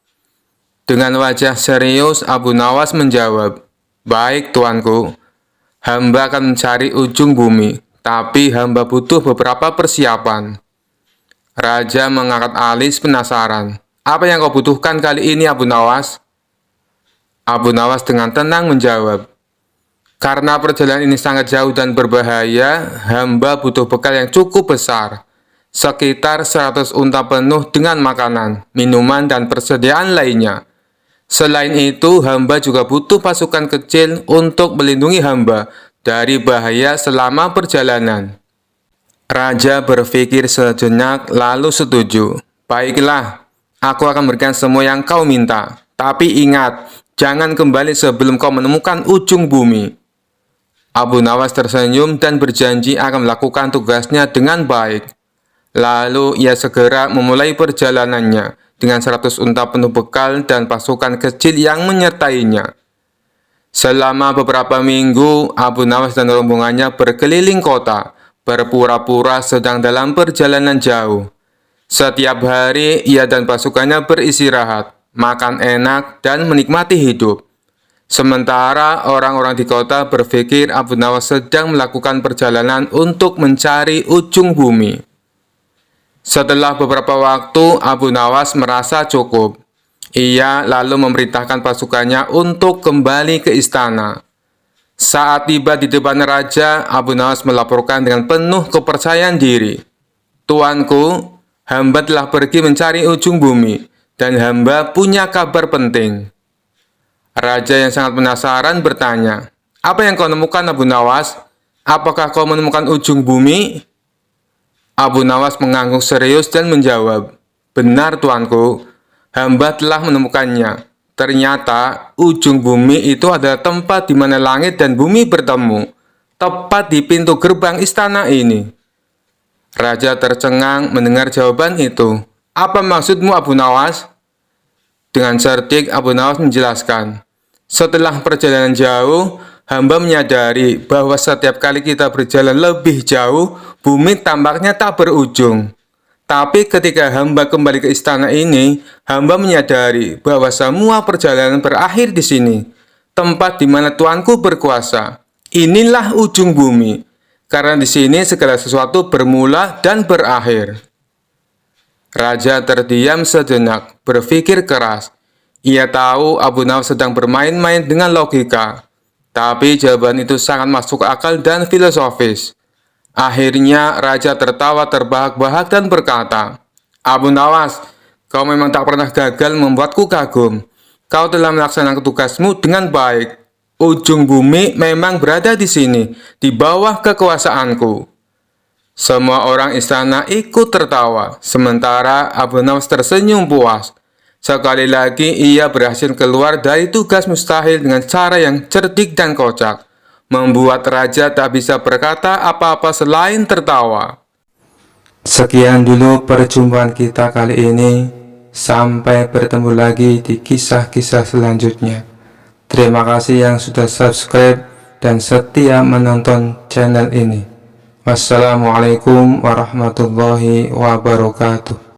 Dengan wajah serius, Abu Nawas menjawab, "Baik, tuanku. Hamba akan mencari ujung bumi, tapi hamba butuh beberapa persiapan." Raja mengangkat alis penasaran. "Apa yang kau butuhkan kali ini, Abu Nawas?" Abu Nawas dengan tenang menjawab, "Karena perjalanan ini sangat jauh dan berbahaya, hamba butuh bekal yang cukup besar. Sekitar 100 unta penuh dengan makanan, minuman, dan persediaan lainnya. Selain itu, hamba juga butuh pasukan kecil untuk melindungi hamba dari bahaya selama perjalanan." Raja berpikir sejenak lalu setuju. "Baiklah, aku akan berikan semua yang kau minta. Tapi ingat, jangan kembali sebelum kau menemukan ujung bumi." Abu Nawas tersenyum dan berjanji akan melakukan tugasnya dengan baik. Lalu ia segera memulai perjalanannya dengan 100 unta penuh bekal dan pasukan kecil yang menyertainya. Selama beberapa minggu, Abu Nawas dan rombongannya berkeliling kota, berpura-pura sedang dalam perjalanan jauh. Setiap hari, ia dan pasukannya beristirahat, makan enak, dan menikmati hidup. Sementara orang-orang di kota berpikir Abu Nawas sedang melakukan perjalanan untuk mencari ujung bumi. Setelah beberapa waktu, Abu Nawas merasa cukup. Ia lalu memerintahkan pasukannya untuk kembali ke istana. Saat tiba di depan raja, Abu Nawas melaporkan dengan penuh kepercayaan diri, "Tuanku, hamba telah pergi mencari ujung bumi, dan hamba punya kabar penting." Raja yang sangat penasaran bertanya, "Apa yang kau nemukan, Abu Nawas? Apakah kau menemukan ujung bumi?" Abu Nawas mengangguk serius dan menjawab, "Benar, tuanku, hamba telah menemukannya. Ternyata ujung bumi itu adalah tempat di mana langit dan bumi bertemu, tepat di pintu gerbang istana ini." Raja tercengang mendengar jawaban itu. "Apa maksudmu, Abu Nawas?" Dengan cerdik, Abu Nawas menjelaskan, "Setelah perjalanan jauh, hamba menyadari bahwa setiap kali kita berjalan lebih jauh, bumi tampaknya tak berujung. Tapi ketika hamba kembali ke istana ini, hamba menyadari bahwa semua perjalanan berakhir di sini, tempat di mana tuanku berkuasa. Inilah ujung bumi, karena di sini segala sesuatu bermula dan berakhir." Raja terdiam sejenak, berpikir keras. Ia tahu Abu Nawas sedang bermain-main dengan logika, tapi jawaban itu sangat masuk akal dan filosofis. Akhirnya raja tertawa terbahak-bahak dan berkata, "Abu Nawas, kau memang tak pernah gagal membuatku kagum. Kau telah melaksanakan tugasmu dengan baik. Ujung bumi memang berada di sini, di bawah kekuasaanku." Semua orang istana ikut tertawa, sementara Abu Nawas tersenyum puas. Sekali lagi ia berhasil keluar dari tugas mustahil dengan cara yang cerdik dan kocak, membuat raja tak bisa berkata apa-apa selain tertawa. Sekian dulu perjumpaan kita kali ini. Sampai bertemu lagi di kisah-kisah selanjutnya. Terima kasih yang sudah subscribe dan setia menonton channel ini. Wassalamualaikum warahmatullahi wabarakatuh.